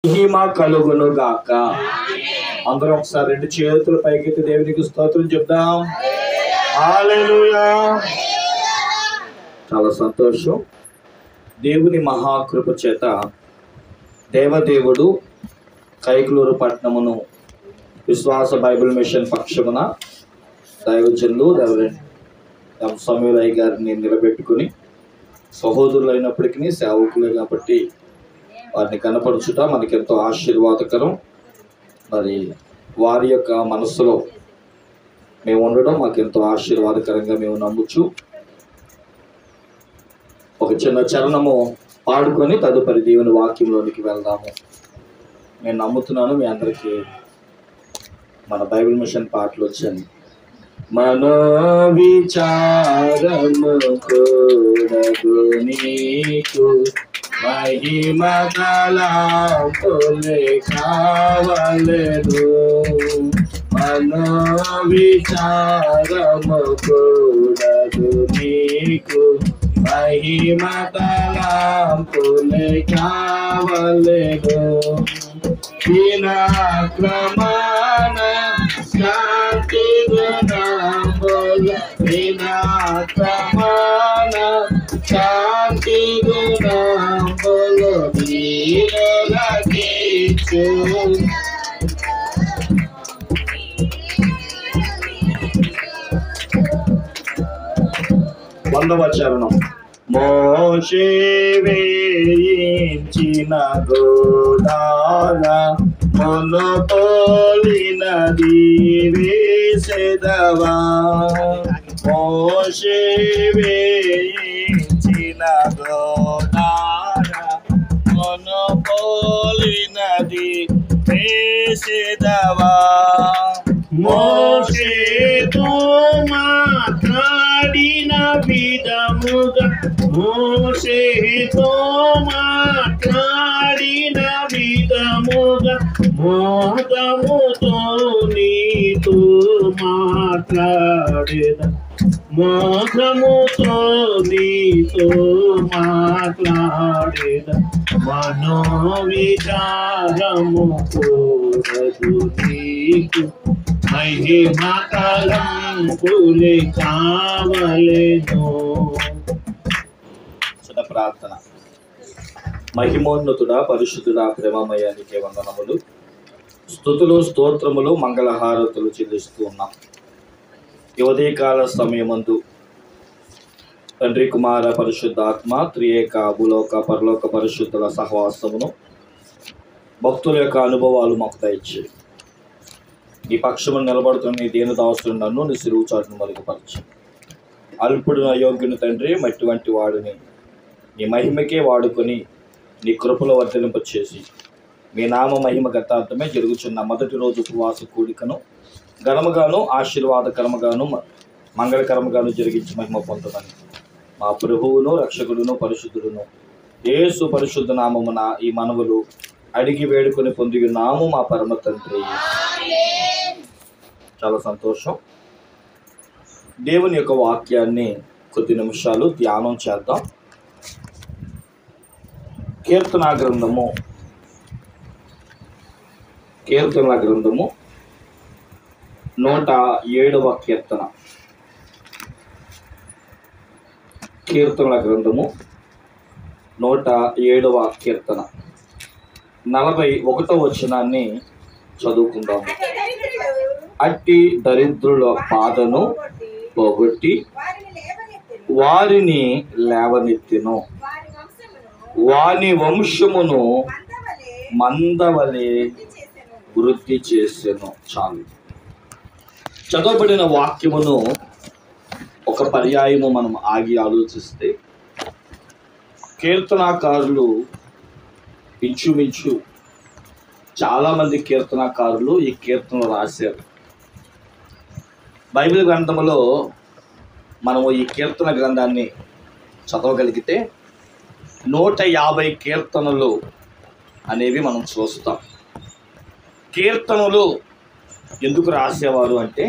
మహిమ కలుగును గాక. అందరం ఒకసారి రెండు చేతుల పైకెత్తి దేవునికి స్తోత్రం చెప్దాం. హల్లెలూయా. చాలా సంతోషం. దేవుని మహాకృప చేత దేవదేవుడు కైకలూరు పట్టణమును విశ్వాస బైబిల్ మిషన్ పక్షమున దైవజనులు సమూయేలయ్య గారిని నిలబెట్టుకుని, సహోదరులు అయినప్పటికీ సేవకులే కాబట్టి వారిని కనపరచుట మనకెంతో ఆశీర్వాదకరం. మరి వారి యొక్క మనస్సులో మేము ఉండడం మాకెంతో ఆశీర్వాదకరంగా మేము నమ్ముచు ఒక చిన్న చరణము పాడుకొని తదుపరి దేవుని వాక్యంలోనికి వెళ్దాము. నేను నమ్ముతున్నాను మీ అందరికీ మన బైబిల్ మిషన్ పాటలు వచ్చాయి. మనోవిచారము కూడదు నీకు, మహిమ తలంపులే కావలెను. మనోవిచారము కూడదు నీకు, మహిమ తలంపులే కావలెను. వినాక్రమణ శాంతి గుణముల, వినాక్రమణ శాంతి గుణములు నీలకిచ్చు. వందవ చరణం. మోషే వేయించిన గోదాన మొనపోలినది వేసెదవా. మోషే వేయించిన గోదాన మొనపోలినది వేసెదవా. మోషేతో మాట్లాడిన విధముగా, మోషేతో మాట్లాడిన విధముగా మోదముతో నీతో మాట్లాడేద, మోదముతో నీతో మాట్లాడేద. మనోవిచారము కూడదు నీకు, మహిమ తలంపులే కావలెను. చిన్న ప్రార్థన. మహిమోన్నతుడా, పరిశుద్ధుడా, ప్రేమమయానికి వందనములు, స్తుతులు, స్తోత్రములు, మంగళహారతులు చెల్లిస్తూ ఉన్నాం. ఈ ఉదయకాల సమయమందు తండ్రి, కుమార, పరిశుద్ధాత్మ త్రియేక భూలోక పరలోక పరిశుద్ధుల సహవాసమును, భక్తుల యొక్క అనుభవాలు మాకు దయచేయి. ఈ పక్షమును నిలబడుతున్న నీ దేని దాసుడు నన్ను నీ సిరువు చాటును మరుగుపరచు. అల్పుడు అయోగ్యుని తండ్రి, మట్టి వంటి వాడిని నీ మహిమకే వాడుకొని నీ కృపలో వర్ధలింపచేసి మీ నామ మహిమ గతార్థమే జరుగుచున్న మొదటి రోజు ఉపవాస కూడికను ఘనముగాను ఆశీర్వాదకరముగాను మంగళకరముగాను జరిగించి మహిమ పొందమని మా ప్రభువును రక్షకుడును పరిశుద్ధుడును యేసు పరిశుద్ధ నామమున ఈ మనవులు అడిగి వేడుకొని పొంది ఉన్నాము మా పరమ తండ్రి. చాలా సంతోషం. దేవుని యొక్క వాక్యాన్ని కొద్ది నిమిషాలు ధ్యానం చేద్దాం. కీర్తనా గ్రంథము 107వ కీర్తన. కీర్తనల గ్రంథము 107వ కీర్తన 41వ వచనాన్ని చదువుకుందాము. అట్టి దరిద్రుల బాధను పోగొట్టి వారిని లేవనెత్తెను, వాని వంశమును మందవలే వృద్ధి చేసెను. చాలు. చదవబడిన వాక్యమును ఒక పర్యాయము మనం ఆగి ఆలోచిస్తే, కీర్తనాకారులు ఇంచుమించు చాలామంది కీర్తనాకారులు ఈ కీర్తనలు రాశారు. బైబిల్ గ్రంథములో మనము ఈ కీర్తన గ్రంథాన్ని చదవగలిగితే 150 కీర్తనలు అనేవి మనం చూస్తాం. కీర్తనలు ఎందుకు రాసేవారు అంటే,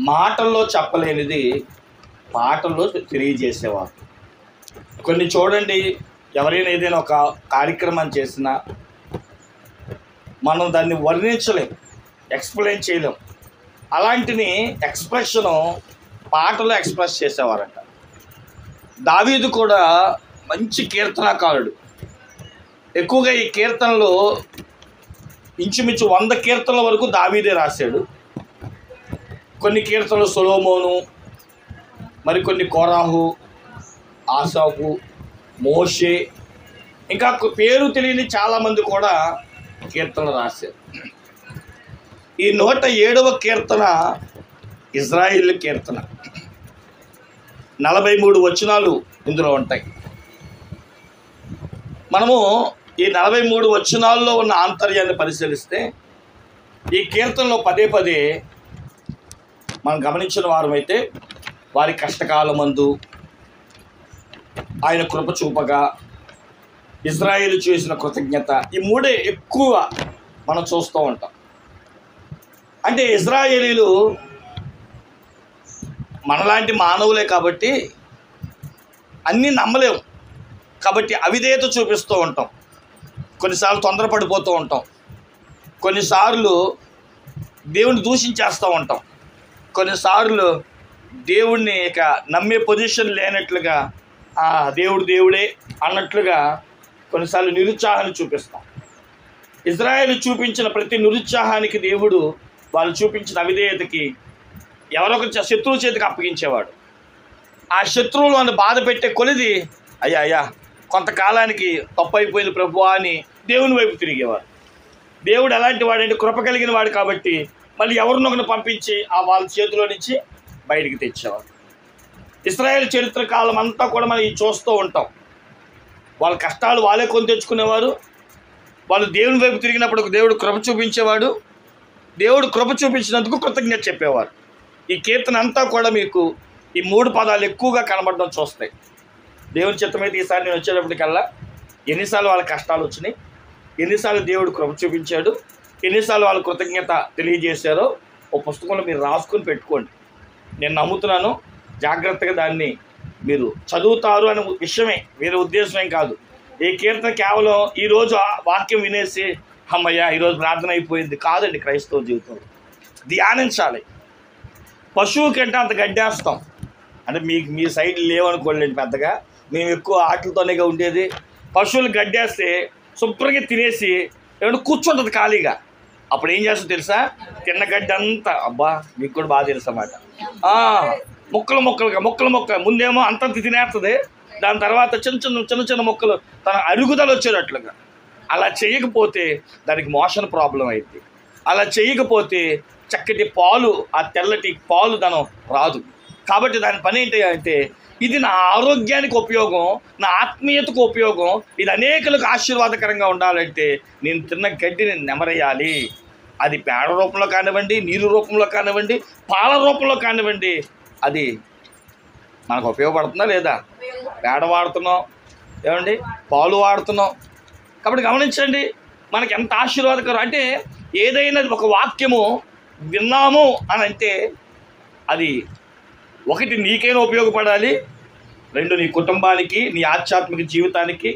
మాటల్లో చెప్పలేనిది పాటల్లో తెలియజేసేవారు. కొన్ని చూడండి, ఎవరైనా ఏదైనా ఒక కార్యక్రమం చేసినా మనం దాన్ని వర్ణించలేం, ఎక్స్ప్లెయిన్ చేయలేం. అలాంటిని ఎక్స్ప్రెషను పాటలో ఎక్స్ప్రెస్ చేసేవారంట. దావీదు కూడా మంచి కీర్తనాకారుడు. ఎక్కువగా ఈ కీర్తనలు ఇంచుమించు 100 కీర్తనల వరకు దావీదే రాశాడు. కొన్ని కీర్తనలు సొలొమోను, మరికొన్ని కోరాహు, ఆసాపు, మోషే, ఇంకా పేరు తెలియని చాలామంది కూడా కీర్తనలు రాశారు. ఈ 107వ కీర్తన ఇజ్రాయిల్ కీర్తన. 43 వచనాలు ఇందులో ఉంటాయి. మనము ఈ 43 వచనాల్లో ఉన్న ఆంతర్యాన్ని పరిశీలిస్తే ఈ కీర్తనలో పదే పదే మనం గమనించిన వారమైతే వారి కష్టకాలమందు ఆయన కృప చూపగా, ఇజ్రాయేలు చేసిన కృతజ్ఞత, ఈ మూడే ఎక్కువ మనం చూస్తూ ఉంటాం. అంటే ఇజ్రాయేలీలు మనలాంటి మానవులే కాబట్టి అన్నీ నమ్మలేము, కాబట్టి అవిధేయత చూపిస్తూ ఉంటాం. కొన్నిసార్లు తొందరపడిపోతూ ఉంటాం, కొన్నిసార్లు దేవుని దూషించేస్తూ ఉంటాం, కొన్నిసార్లు దేవుణ్ణి ఇక నమ్మే పొజిషన్ లేనట్లుగా దేవుడు దేవుడే అన్నట్లుగా కొన్నిసార్లు నిరుత్సాహాన్ని చూపిస్తాం. ఇజ్రాయేలు చూపించిన ప్రతి నిరుత్సాహానికి దేవుడు వాళ్ళు చూపించిన అవిధేయతకి ఎవరొక శత్రువు చేతికి అప్పగించేవాడు. ఆ శత్రువులు అని బాధ పెట్టే కొలిది అయ్యా కొంతకాలానికి తప్పు అయిపోయింది ప్రభువా అని దేవుని వైపు తిరిగేవాడు. దేవుడు ఎలాంటి వాడంటే కృప కలిగిన వాడు కాబట్టి మళ్ళీ ఎవరినొకరిని పంపించి వాళ్ళ చేతిలో నుంచి బయటికి తెచ్చేవాడు. ఇశ్రాయేలు చరిత్ర కాలం అంతా కూడా మనం చూస్తూ ఉంటాం. వాళ్ళ కష్టాలు వాళ్ళే కొని తెచ్చుకునేవారు. వాళ్ళు దేవుని వైపు తిరిగినప్పుడు దేవుడు కృప చూపించేవాడు. దేవుడు కృప చూపించినందుకు కృతజ్ఞత చెప్పేవారు. ఈ కీర్తన అంతా కూడా మీకు ఈ 3 పదాలు ఎక్కువగా కనబడడం చూస్తాయి. దేవుని చిత్తమైతే ఈసారి నేను వచ్చేటప్పటికల్లా ఎన్నిసార్లు వాళ్ళ కష్టాలు వచ్చినాయి, ఎన్నిసార్లు దేవుడు కృప చూపించాడు, ఎన్నిసార్లు వాళ్ళు కృతజ్ఞత తెలియజేశారో ఓ పుస్తకంలో మీరు రాసుకొని పెట్టుకోండి. నేను నమ్ముతున్నాను జాగ్రత్తగా దాన్ని మీరు చదువుతారు అనే విషయమే, వేరే ఉద్దేశమేం కాదు. ఈ కీర్తన కేవలం ఈరోజు వాక్యం వినేసి అమ్మయ్య ఈరోజు ప్రార్థన అయిపోయింది కాదండి. క్రైస్తవ జీవితంలో ధ్యానించాలి. పశువు కంటే అంత గడ్డేస్తాం అంటే మీ సైడ్ లేవనుకోండి పెద్దగా, మేము ఎక్కువ ఆటలతోనే ఉండేది. పశువులు గడ్డేస్తే శుభ్రంగా తినేసి ఏమంటే కూర్చుంటుంది ఖాళీగా. అప్పుడు ఏం చేస్తుందో తెలుసా, తిన్న గడ్డి అంతా అబ్బా మీకు కూడా బాగా తెలుసు అన్నమాట, ముక్కలు ముందేమో అంతంత తినేస్తుంది, దాని తర్వాత చిన్న చిన్న ముక్కలు తన అరుగుదల వచ్చేటట్లుగా. అలా చేయకపోతే దానికి మోషన్ ప్రాబ్లం అయింది. అలా చేయకపోతే చక్కటి పాలు, ఆ తెల్లటి పాలు దానం రాదు. కాబట్టి దాని పని ఏంటి అంటే ఇది నా ఆరోగ్యానికి ఉపయోగం, నా ఆత్మీయతకు ఉపయోగం, ఇది అనేకులకు ఆశీర్వాదకరంగా ఉండాలంటే నేను తిన్న గడ్డిని నెమరేయాలి. అది పేడ రూపంలో కానివ్వండి, నీరు రూపంలో కానివ్వండి, పాల రూపంలో కానివ్వండి, అది మనకు ఉపయోగపడుతుందా లేదా? పేడ వాడుతున్నాం ఏమండి, పాలు వాడుతున్నాం. కాబట్టి గమనించండి మనకి ఎంత ఆశీర్వాదకరం. అంటే ఏదైనా ఒక వాక్యము విన్నాము అని అంటే అది 1 నీకైనా ఉపయోగపడాలి, 2 నీ కుటుంబానికి, నీ ఆధ్యాత్మిక జీవితానికి,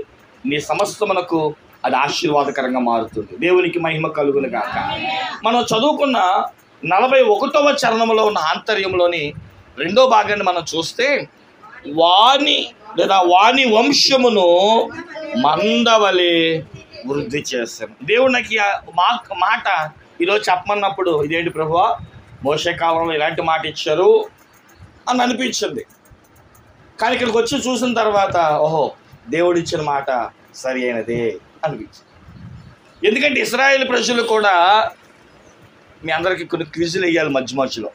నీ సమస్తమునకు అది ఆశీర్వాదకరంగా మారుతుంది. దేవునికి మహిమ కలుగును గాక. మనం చదువుకున్న 41వ చరణంలో ఉన్న ఆంతర్యంలోని 2వ భాగాన్ని మనం చూస్తే వాని వంశమును మందవలే వృద్ధి చేస్తాను. దేవుడు నాకు మాట ఈరోజు చెప్పమన్నప్పుడు ఇదేంటి ప్రభువా మోషే కాలంలో ఇలాంటి మాట ఇచ్చారు అని అనిపించింది. కానీ ఇక్కడికి వచ్చి చూసిన తర్వాత ఓహో దేవుడు ఇచ్చిన మాట సరి అయినదే అనిపించింది. ఎందుకంటే ఇశ్రాయేలు ప్రజలు కూడా మీ అందరికీ కొన్ని క్విజులు వేయాలి మధ్యలో.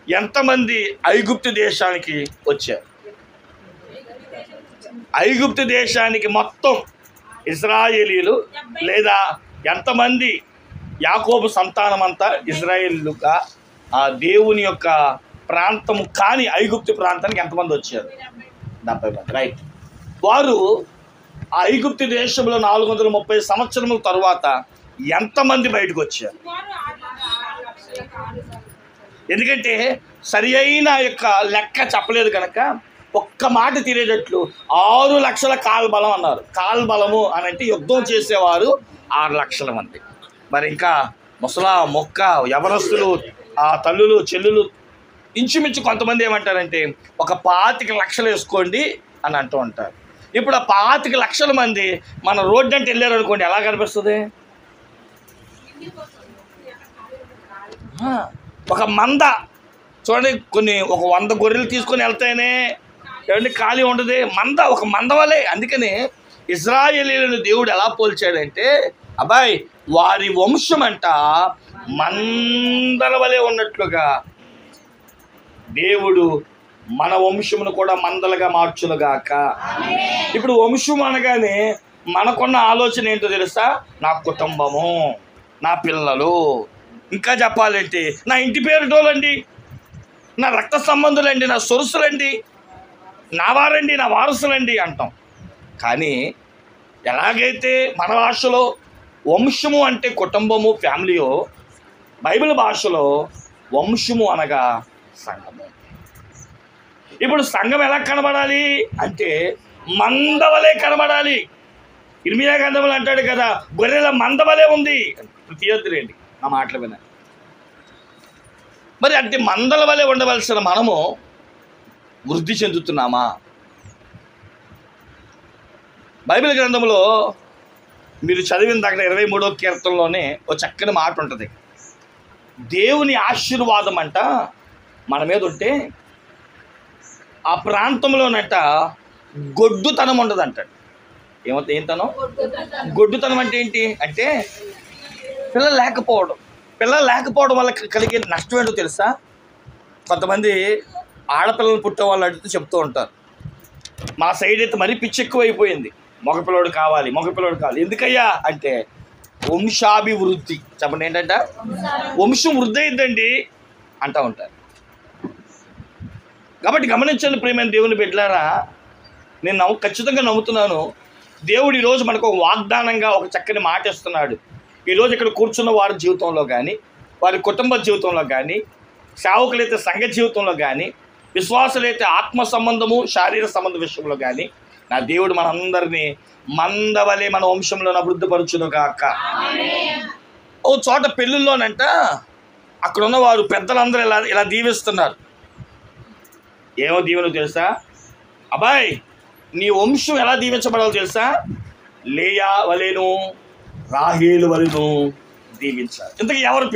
ఎంతమంది ఐగుప్తు దేశానికి వచ్చారు? ఐగుప్తు దేశానికి మొత్తం ఇశ్రాయేలీలు లేదా ఎంతమంది యాకోబు సంతానం అంతా ఇశ్రాయేలుగా ఆ దేవుని యొక్క ప్రాంతము కానీ ఐగుప్తు ప్రాంతానికి ఎంతమంది వచ్చారు? 70 మంది. రైట్. వారు ఆ ఐగుప్తు దేశంలో 430 సంవత్సరముల తర్వాత ఎంతమంది బయటకు వచ్చారు? ఎందుకంటే సరి అయిన యొక్క లెక్క చెప్పలేదు కనుక ఒక్క మాట తినేటట్లు 6 లక్షల కాల్బలం అన్నారు. కాల్బలము అని అంటే యుద్ధం చేసేవారు 6 లక్షల మంది. మరి ఇంకా ముసలా మొక్క యవనస్తులు, ఆ తల్లులు చెల్లులు ఇంచుమించు కొంతమంది ఏమంటారంటే ఒక 25 లక్షలు వేసుకోండి అని అంటూ ఉంటారు. ఇప్పుడు ఆ 25 లక్షల మంది మన రోడ్డు అంటే వెళ్ళారు అనుకోండి, ఎలా కనిపిస్తుంది? ఒక మంద చూడండి, ఒక 100 గొర్రెలు తీసుకొని వెళ్తేనే ఏమంటే ఖాళీ ఉండదు, ఒక మంద వలే. అందుకని ఇశ్రాయేలీయులను దేవుడు ఎలా పోల్చాడంటే, అబ్బాయి వారి వంశం అంట మందల వలె ఉన్నట్లుగా దేవుడు మన వంశమును కూడా మందలుగా మార్చునుగాక. ఇప్పుడు వంశం అనగానే మనకున్న ఆలోచన ఏంటో తెలుసా? నా కుటుంబము, నా పిల్లలు, ఇంకా చెప్పాలంటే నా ఇంటి పేరుటోళ్ళండి, నా రక్త సంబంధులండి, నా సొరుసులండి, నా వారండి, నా వారసులండి అంటాం. కానీ ఎలాగైతే మన భాషలో వంశము అంటే కుటుంబము, ఫ్యామిలీయో, బైబిల్ భాషలో వంశము అనగా సంఘము. ఇప్పుడు సంఘం ఎలా కనబడాలి అంటే మందవలే కనబడాలి. ఇర్మియా గ్రంథంలో అంటాడు కదా, గొర్రెల మందవలే ఉంది. తీయొద్దులేండి నా మాటలు విన. మరి అంటే మందల వలె ఉండవలసిన మనము వృద్ధి చెందుతున్నామా? బైబిల్ గ్రంథంలో మీరు చదివిన దగ్గర 23వ కీర్తనలోనే ఒక చక్కని మాట ఉంటుంది. దేవుని ఆశీర్వాదం అంట మన మీద ఉంటే ఆ ప్రాంతంలోనట గొడ్డుతనం ఉండదు అంటాడు. ఏంతనం? గొడ్డుతనం అంటే ఏంటి అంటే పిల్లలు లేకపోవడం వల్ల కలిగే నష్టం ఏంటో తెలుసా? కొంతమంది ఆడపిల్లలు పుట్టే వాళ్ళు అడిగితే చెప్తూ ఉంటారు, మా సైడ్ అయితే మరీ పిచ్చి ఎక్కువైపోయింది, మగపిల్లడు కావాలి. ఎందుకయ్యా అంటే వంశాభివృద్ధి. చెప్పండి ఏంటంట? వంశం వృద్ధి అయిందండి అంటూ ఉంటారు. కాబట్టి గమనించండి ప్రియమైన దేవుని బిడ్డలారా, నేను ఖచ్చితంగా నమ్ముతున్నాను, దేవుడు ఈరోజు మనకు ఒక వాగ్దానంగా ఒక చక్కని మాట ఇస్తున్నాడు. ఈరోజు ఇక్కడ కూర్చున్న వారి జీవితంలో కానీ, వారి కుటుంబ జీవితంలో కానీ, సేవకులైతే సంఘ జీవితంలో కానీ, విశ్వాసులైతే ఆత్మ సంబంధము శారీర సంబంధ విషయంలో కానీ, నా దేవుడు మనందరినీ మందవలే మన వంశంలో అభివృద్ధిపరచును గాక. ఓ చోట పెళ్ళిళ్ళలోనంట అక్కడ ఉన్న వారు పెద్దలందరూ ఇలా దీవిస్తున్నారు. ఏమో దీవెన తెలుసా? అబ్బాయి నీ వంశం ఎలా దీవించబడాలో తెలుసా? లేయా వలెను రాహేలు వలెను దీవించాలి. ఇంతకీ ఎవరి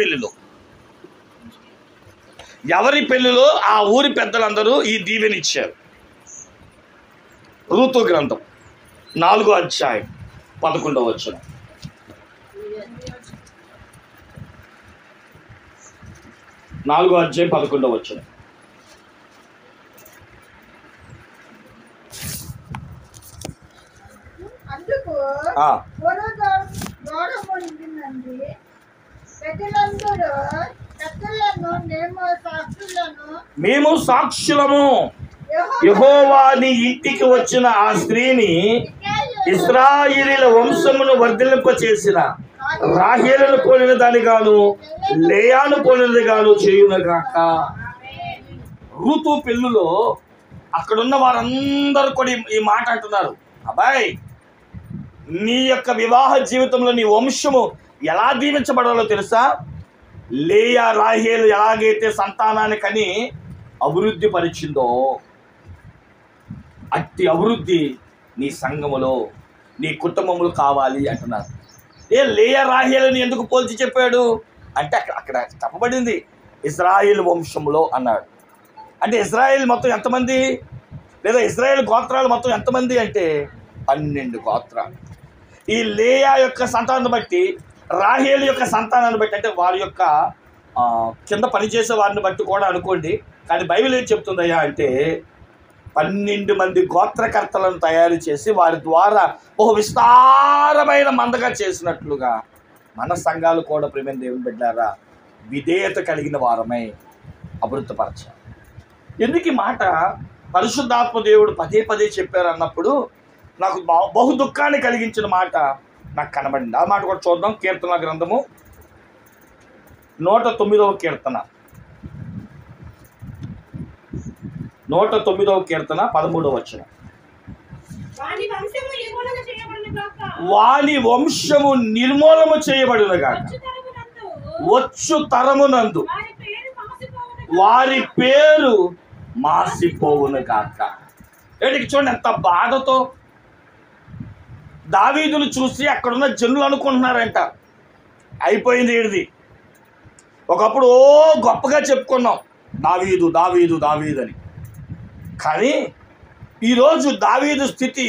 పెళ్ళిలో ఆ ఊరి పెద్దలందరూ ఈ దీవెన ఇచ్చారు. రూతు గ్రంథం 4వ అధ్యాయం 11వ వచనం. మేము సాక్షులము, యెహోవా నీ ఇంటికి వచ్చిన ఆ స్త్రీని ఇశ్రాయేలీయుల వంశమును వర్ధిల్లింప చేసిన రాహేలును పోలిన దానిగాను లేయాను పోలినది గాను చేయునుగాక. రూతు పెళ్ళులో అక్కడున్న వారందరూ కూడా ఈ మాట అంటున్నారు, అబ్బాయి నీ యొక్క వివాహ జీవితంలో నీ వంశము ఎలా దీవించబడాలో తెలుసా? లేయా రాహేలు ఎలాగైతే సంతానాన్ని కని అభివృద్ధి పరిచిందో అట్టి అభివృద్ధి నీ సంఘములో, నీ కుటుంబములు కావాలి అంటున్నారు. లేయా రాహేలుని ఎందుకు పోల్చి చెప్పాడు అంటే అక్కడ చెప్పబడింది ఇశ్రాయేలు వంశంలో అన్నాడు. అంటే ఇశ్రాయేల్ మొత్తం ఎంతమంది, లేదా ఇశ్రాయేల్ గోత్రాలు మొత్తం ఎంతమంది అంటే 12 గోత్రాలు. ఈ లేయా యొక్క సంతానాన్ని బట్టి, రాహేలు యొక్క సంతానాన్ని బట్టి, అంటే వారి యొక్క కింద పనిచేసే వారిని బట్టి కూడా అనుకోండి. కానీ బైబిల్ ఏం చెప్తుందయ్యా అంటే 12 మంది గోత్రకర్తలను తయారు చేసి వారి ద్వారా బహు విస్తారమైన మందగా చేసినట్లుగా మన సంఘాలు కూడా ప్రియమైన దేవుని బిడ్డలారా విధేయత కలిగిన వారమై అభివృద్ధిపరచాలి. ఎందుకు ఈ మాట పరిశుద్ధాత్మ దేవుడు పదే చెప్పారు అన్నప్పుడు నాకు బహు దుఃఖాన్ని కలిగించిన మాట నాకు కనబడింది. ఆ మాట కూడా చూద్దాం. కీర్తన గ్రంథము 109వ కీర్తన 109వ కీర్తన 13వ వచనం. వాని వంశము నిర్మూలము చేయబడును గాక. వచ్చు తరమునందు వారి పేరు మాసిపోవును గాక. ఏంటి చూడండి ఎంత బాధతో దావీదును చూసి అక్కడున్న జనులు అనుకుంటున్నారంట, అయిపోయింది వీడిది. ఒకప్పుడు గొప్పగా చెప్పుకున్నాం దావీదు దావీదు దావీదు అని. కానీ ఈరోజు దావీదు స్థితి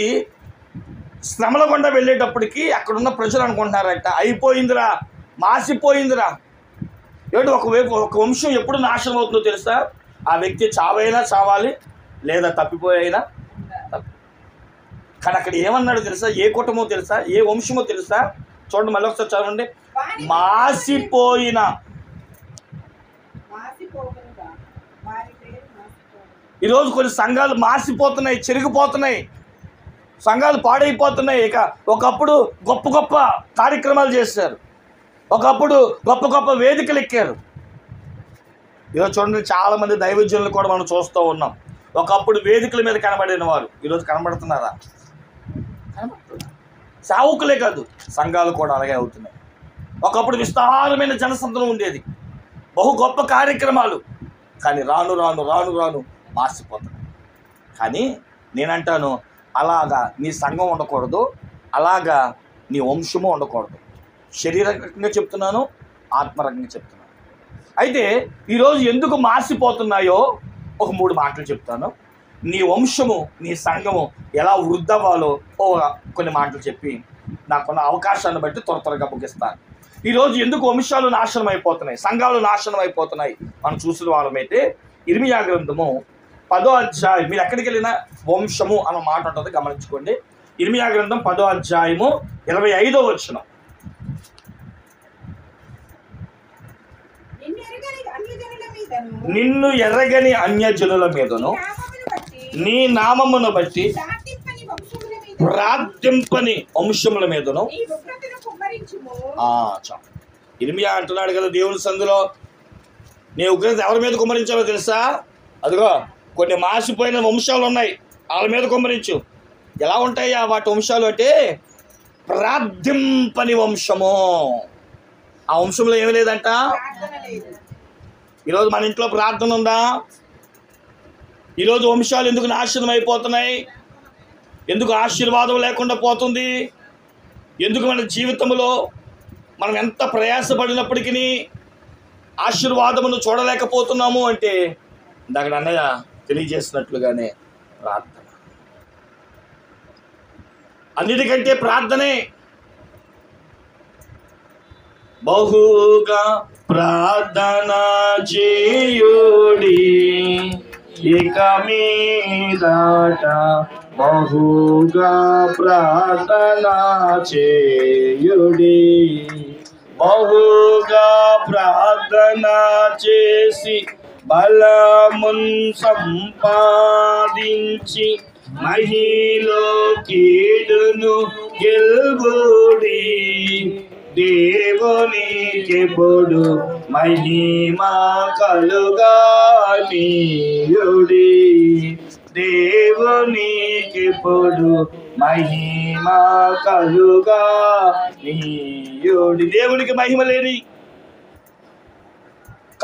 శ్రమల గుండా వెళ్ళేటప్పటికి అక్కడున్న ప్రజలు అనుకుంటున్నారంట, అయిపోయిందిరా, మాసిపోయిందిరా. ఏంటి ఒక వంశం ఎప్పుడు నాశనం అవుతుందో తెలుసా? ఆ వ్యక్తి చావైనా చావాలి, లేదా తప్పిపోయినా కానీ అక్కడ ఏమన్నాడు తెలుసా? ఏ కుటుంబమో తెలుసా? ఏ వంశమో తెలుసా? చూడండి, మళ్ళీ ఒకసారి చదవండి. మాసిపోయిన. ఈరోజు కొన్ని సంఘాలు మాసిపోతున్నాయి, చెరిగిపోతున్నాయి, సంఘాలు పాడైపోతున్నాయి. ఇక ఒకప్పుడు గొప్ప గొప్ప కార్యక్రమాలు చేశారు, ఒకప్పుడు గొప్ప గొప్ప వేదికలు ఎక్కారు. ఈరోజు చూడండి, చాలామంది దైవజనులు కూడా మనం చూస్తూ ఉన్నాం. ఒకప్పుడు వేదికల మీద కనబడిన వారు ఈరోజు కనబడుతున్నారా? సావుకులే కాదు, సంఘాలు కూడా అలాగే అవుతున్నాయి. ఒకప్పుడు విస్తారమైన జనసంద్రం ఉండేది, బహు గొప్ప కార్యక్రమాలు, కానీ రాను రాను రాను రాను మాసిపోతున్నాయి. కానీ నేనంటాను, అలాగా నీ సంఘం ఉండకూడదు, అలాగా నీ వంశము ఉండకూడదు. శరీరకంగా చెప్తున్నాను, ఆత్మరకంగా చెప్తున్నాను. అయితే ఈరోజు ఎందుకు మాసిపోతున్నాయో ఒక 3 మాటలు చెప్తాను. నీ వంశము, నీ సంఘము ఎలా వృద్ధవ్వాలో కొన్ని మాటలు చెప్పి నాకున్న అవకాశాన్ని బట్టి త్వరగా ముగిస్తాను. ఈరోజు ఎందుకు వంశాలు నాశనం అయిపోతున్నాయి, సంఘాలు నాశనం అయిపోతున్నాయి మనం చూసిన వారమైతే ఇర్మియా గ్రంథము 10వ అధ్యాయం, మీరు ఎక్కడికి వెళ్ళినా వంశము అన్న మాట ఉంటుంది, గమనించుకోండి. ఇర్మియా గ్రంథం 10వ అధ్యాయము 25వ వచనం. నిన్ను ఎర్రగని అన్యజనుల మీదను నీ నామమును బట్టి ప్రార్థింపని వంశముల మీదను. ఇర్మియా అంటున్నాడు కదా దేవుని సందులో, నీ ఉగ్రత ఎవరి మీద కుమ్మరించాలో తెలుసా? అదిగో కొన్ని మాసిపోయిన వంశాలు ఉన్నాయి, వాళ్ళ మీద కుమ్మరించు. ఎలా ఉంటాయా వాటి వంశాలు అంటే? ప్రార్థింపని వంశము. ఆ వంశంలో ఏమి లేదంట. ఈరోజు మన ఇంట్లో ప్రార్థన ఉందా? ఈరోజు వంశాలు ఎందుకు నాశనం అయిపోతున్నాయి? ఎందుకు ఆశీర్వాదం లేకుండా పోతుంది? ఎందుకు మన జీవితంలో మనం ఎంత ప్రయాసపడినప్పటికీ ఆశీర్వాదమును చూడలేకపోతున్నాము అంటే ఇందాక అన్నయ్య తెలియజేసినట్లుగానే ప్రార్థన. అన్నిటికంటే ప్రార్థనే. బహుగా ప్రార్థన చేయుడి, ఇక మీదట బహుగా ప్రార్థన చేయుడి. బహుగా ప్రార్థన చేసి బలమున్ సంపాదించి మహిలో కీడును గెలుగుడి. దేవునికెప్పుడు మహిమ కలుగానీయుడి. దేవునికెప్పుడు మహిమ కలుగానీయుడి. దేవునికి మహిమ లేని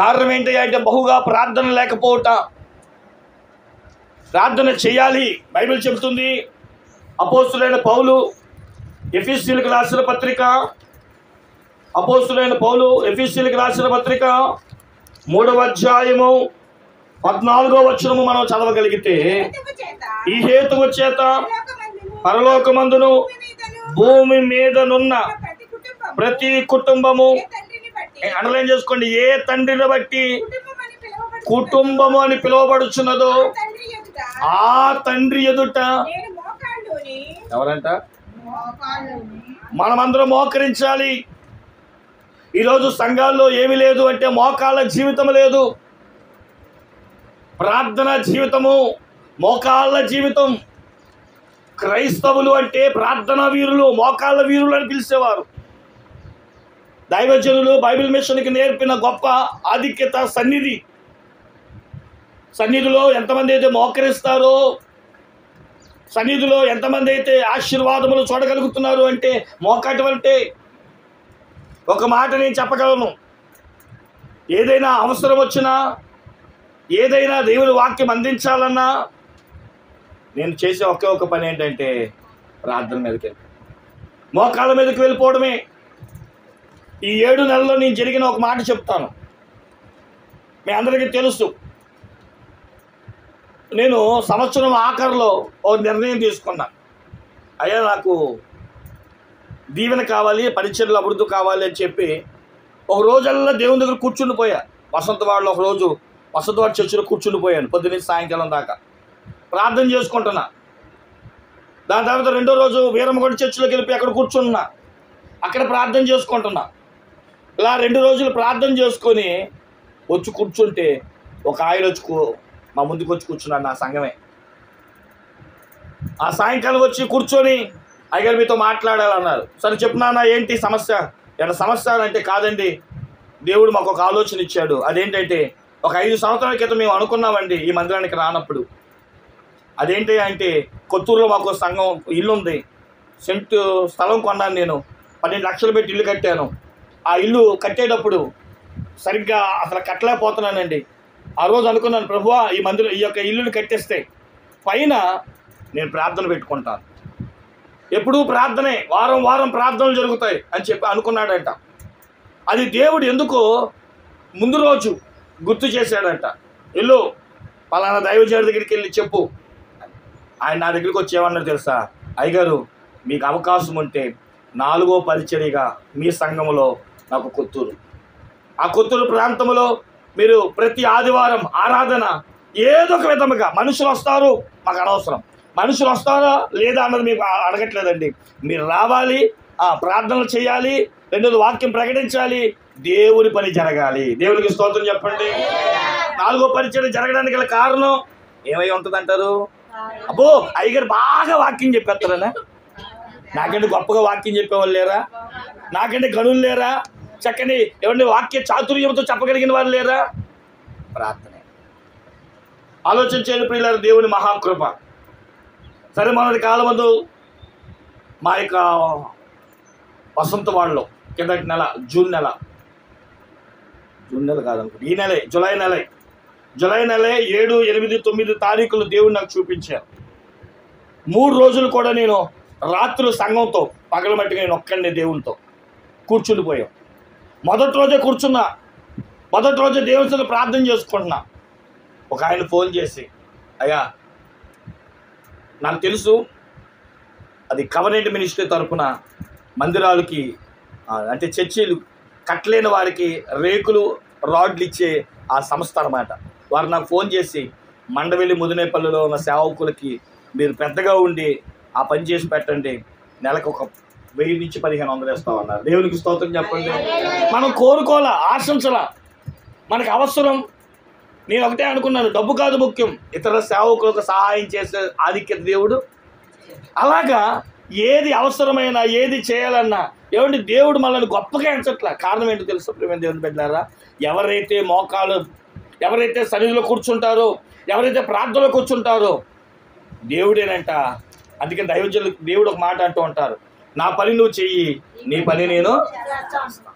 కారణం ఏంటి అంటే బహుగా ప్రార్థన లేకపోవట. ప్రార్థన చేయాలి. బైబిల్ చెబుతుంది. అపోస్తులైన పౌలు ఎఫెసీయులకు రాసిన పత్రిక, అపోస్తులైన పౌలు ఎఫెసీయులకు రాసిన పత్రిక 3వ అధ్యాయము 14వ వచనము మనం చదవగలిగితే, ఈ హేతువు చేత పరలోకమందును భూమి మీదనున్న ప్రతి కుటుంబము, అండర్లైన్ చేసుకోండి, ఏ తండ్రిని బట్టి కుటుంబము అని పిలువబడుచున్నదో ఆ తండ్రి ఎదుట ఎవరంట? మనమందరం మోకరించాలి. ఈరోజు సంఘాల్లో ఏమి లేదు అంటే మోకాళ్ళ జీవితం లేదు, ప్రార్థన జీవితము, మోకాళ్ళ జీవితం. క్రైస్తవులు అంటే ప్రార్థనా వీరులు, మోకాళ్ళ వీరులు అని పిలిచేవారు. దైవజనులు బైబిల్ మిషన్కి నేర్పిన గొప్ప ఆధిక్యత సన్నిధి. సన్నిధిలో ఎంతమంది అయితే మోకరిస్తారో సన్నిధిలో ఎంతమంది అయితే ఆశీర్వాదములు చూడగలుగుతున్నారు అంటే మోకాటి అంటే ఒక మాట నేను చెప్పగలను, ఏదైనా అవసరం వచ్చినా, ఏదైనా దేవుని వాక్యం అందించాలన్నా నేను చేసే ఒకే ఒక పని ఏంటంటే ప్రార్థన మీదకి మోకాళ్ళ మీదకి వెళ్ళిపోవడమే. ఈ 7 నెలల్లో నేను జరిగిన ఒక మాట చెప్తాను, మీ అందరికీ తెలుసు. నేను సంవత్సరం ఆఖరిలో ఒక నిర్ణయం తీసుకున్నా, అయ్యా నాకు దీవెన కావాలి, పరిచర్యలు అభివృద్ధి కావాలి అని చెప్పి ఒక రోజల్లా దేవుని దగ్గర కూర్చుండిపోయా. వసంతవాడలో ఒకరోజు వసంతవాడ చర్చిలో కూర్చుండిపోయాను, పొద్దున్నే సాయంకాలం దాకా ప్రార్థన చేసుకుంటున్నా. దాని తర్వాత రెండో రోజు వీరమ్మగొండ చర్చిలోకి వెళ్ళిపోయి అక్కడ కూర్చున్నా, అక్కడ ప్రార్థన చేసుకుంటున్నా. ఇలా 2 రోజులు ప్రార్థన చేసుకొని వచ్చి కూర్చుంటే ఒక ఆయన వచ్చి మా ముందుకు వచ్చి కూర్చున్నాడు, నా సంఘమే. ఆ సాయంకాలం వచ్చి కూర్చొని అయ్యగారు మీతో మాట్లాడాలన్నారు. సరే చెప్తున్నా, ఏంటి సమస్య? ఏమైనా సమస్య అంటే కాదండి, దేవుడు మాకు ఒక ఆలోచన ఇచ్చాడు. అదేంటంటే ఒక 5 సంవత్సరాల క్రితం మేము అనుకున్నామండి ఈ మందిరానికి రానప్పుడు. అదేంటి అంటే కొత్తూరులో మాకు సంఘం ఇల్లు ఉంది, సెంటు స్థలం కొన్నాను, నేను 12 లక్షలు పెట్టి ఇల్లు కట్టాను. ఆ ఇల్లు కట్టేటప్పుడు సరిగ్గా అసలు కట్టలేకపోతున్నానండి. ఆ రోజు అనుకున్నాను, ప్రభువా ఈ మందిరం ఈ యొక్క ఇల్లుని కట్టేస్తే పైన నేను ప్రార్థన పెట్టుకుంటాను, ఎప్పుడూ ప్రార్థనే, వారం వారం ప్రార్థనలు జరుగుతాయి అని చెప్పి అనుకున్నాడంట. అది దేవుడు ఎందుకో ముందు రోజు గుర్తు చేశాడంట. ఇల్లు పలానా దైవజనుడి దగ్గరికి వెళ్ళి చెప్పు. ఆయన నా దగ్గరికి వచ్చి ఏమన్నారు తెలుసా? అయ్యగారు మీకు అవకాశం ఉంటే 4వ పరిచర్యగా మీ సంఘంలో నాకు కొత్తూరు, ఆ కొత్తూరు ప్రాంతంలో మీరు ప్రతి ఆదివారం ఆరాధన ఏదో ఒక విధముగా, మనుషులు వస్తారు మాకు అనవసరం, మనుషులు వస్తారా లేదా అన్నది మీకు అడగట్లేదండి, మీరు రావాలి, ప్రార్థనలు చేయాలి, రెండోది వాక్యం ప్రకటించాలి, దేవుని పని జరగాలి. దేవునికి స్తోత్రం చెప్పండి. 4వ పరిచర్య జరగడానికి గల కారణం ఏమై ఉంటుంది అంటారు? అబ్బో అయ్యగారు బాగా వాక్యం చెప్పేస్తారనా? నాకంటే గొప్పగా వాక్యం చెప్పేవాళ్ళు లేరా? నాకంటే గనులు లేరా? చక్కని ఎవరిని వాక్య చాతుర్యంతో చెప్పగలిగిన వారు లేరా? ప్రార్థనే. ఆలోచన చేయని ప్రియులారా, దేవుని మహాకృప. సరే మన కాలమందు మా యొక్క వసంతవాడలో కిందటి నెల జూన్ నెల కాదనుకుంటే ఈ నెలే జులై నెల 7, 8, 9 తారీఖులు దేవుడు నాకు చూపించారు. 3 రోజులు కూడా నేను రాత్రులు సంఘంతో పగలమట్టుగా నేను ఒక్కడినే దేవునితో కూర్చుండిపోయాం. మొదటి రోజే కూర్చున్నా, మొదటి రోజే దేవునితో ప్రార్థన చేసుకుంటున్నా. ఒక ఆయన ఫోన్ చేసి, అయ్యా నాకు తెలుసు అది కవరెంట్ మినిస్ట్రీ తరఫున మందిరాలకి అంటే చర్చీలు కట్టలేని వారికి రేకులు రాడ్లు ఇచ్చే ఆ సంస్థ అన్నమాట. వారు నాకు ఫోన్ చేసి మండవెల్లి ముదినేపల్లిలో ఉన్న సేవకులకి మీరు పెద్దగా ఉండి ఆ పని చేసి పెట్టండి, నెలకు ఒక 1000 నుంచి 1500 వేస్తామన్నారు. దేవునికి స్తోత్రం చెప్పండి. మనం కోరుకోవాలా, ఆశించాలా, మనకు అవసరం. నేను ఒకటే అనుకున్నాను, డబ్బు కాదు ముఖ్యం, ఇతర సేవకులకు సహాయం చేసే ఆధిక్యత దేవుడు. అలాగా ఏది అవసరమైనా ఏది చేయాలన్నా ఏమంటే దేవుడు మనల్ని గొప్పగా ఎంచట్లా. కారణం ఏంటో తెలుసు ప్రియమైన దేవుని బిడ్డలారా? ఎవరైతే సన్నిధిలో కూర్చుంటారో, ఎవరైతే ప్రార్థనలో కూర్చుంటారో దేవుడేనంట. అందుకని దైవజనులు దేవుడు ఒక మాట అంటూ ఉంటారు, నా పని నువ్వు చెయ్యి, నీ పని నేను చేస్తా.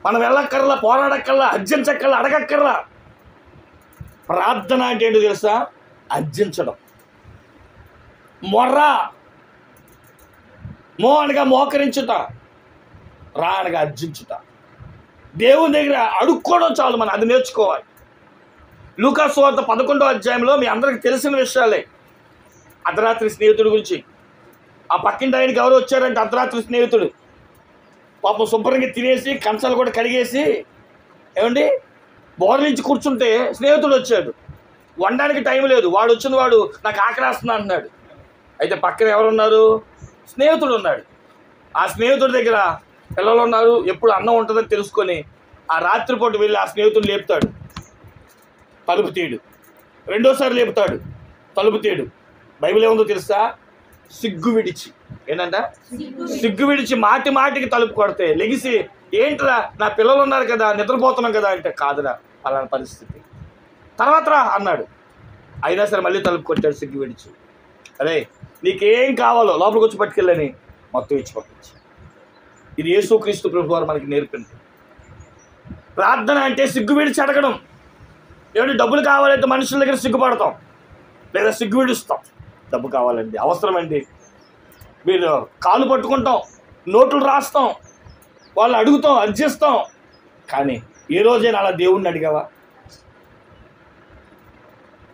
మనం వెళ్ళక్కర్లా, పోరాడక్కర్లా, అర్జించక్కర్లా, అడగక్కర్లా. ప్రార్థన అంటే ఏంటో తెలుసా? అర్జించడం. మొర్రా, మో అనగా మోకరించుట, రా అనగా అర్జించుట. దేవుని దగ్గర అడుక్కోవడం చాలు, మనం అది నేర్చుకోవాలి. లూకా సువార్త 11వ అధ్యాయంలో మీ అందరికి తెలిసిన విషయాలే. అర్ధరాత్రి స్నేహితుడి గురించి, ఆ పక్కింటి ఆయనకి ఎవరు వచ్చారంటే అర్ధరాత్రి స్నేహితుడు పాపం శుభ్రంగా తినేసి కంచాలు కూడా కడిగేసి ఏమండి బోర్లించి కూర్చుంటే స్నేహితుడు వచ్చాడు. వండడానికి టైం లేదు, వాడు వచ్చిన వాడు నాకు ఆకలేస్తున్నా అంటున్నాడు. అయితే పక్కన ఎవరున్నారు? స్నేహితుడు ఉన్నాడు. ఆ స్నేహితుడి దగ్గర పిల్లలు ఉన్నారు, ఎప్పుడు అన్నం ఉంటుందని తెలుసుకొని ఆ రాత్రిపూట వెళ్ళి ఆ స్నేహితుడు లేపుతాడు, తలుపు తీయడు. రెండోసారి లేపుతాడు, తలుపు తీయడు. బైబిల్ ఏముందో తెలుసా? సిగ్గు విడిచి, ఏంటంట? సిగ్గు విడిచి మాటి మాటికి తలుపు కొడితే లెగిసి, ఏంట్రా నా పిల్లలు ఉన్నారు కదా, నిద్రపోతున్నాం కదా అంటే, కాదురా అలాంటి పరిస్థితి, తర్వాత రా అన్నాడు. అయినా సరే మళ్ళీ తలుపు కొట్టాడు సిగ్గు విడిచి. అరే నీకేం కావాలో లోపలికి వచ్చి పట్టుకెళ్ళని మొత్తం ఇచ్చి పంపించి. ఇది యేసుక్రీస్తు ప్రభు వారు మనకి నేర్పింది. ప్రార్థన అంటే సిగ్గు విడిచి అడగడం. ఏమంటే డబ్బులు కావాలంటే మనుషుల దగ్గర సిగ్గుపడతాం, లేదా సిగ్గు విడుస్తాం. డబ్బు కావాలండి, అవసరమండి, మీరు కాలు పట్టుకుంటాం, నోట్లు రాస్తాం, వాళ్ళు అడుగుతాం, అర్జిస్తాం. కానీ ఏ రోజైనా అలా దేవుణ్ణి అడిగావా?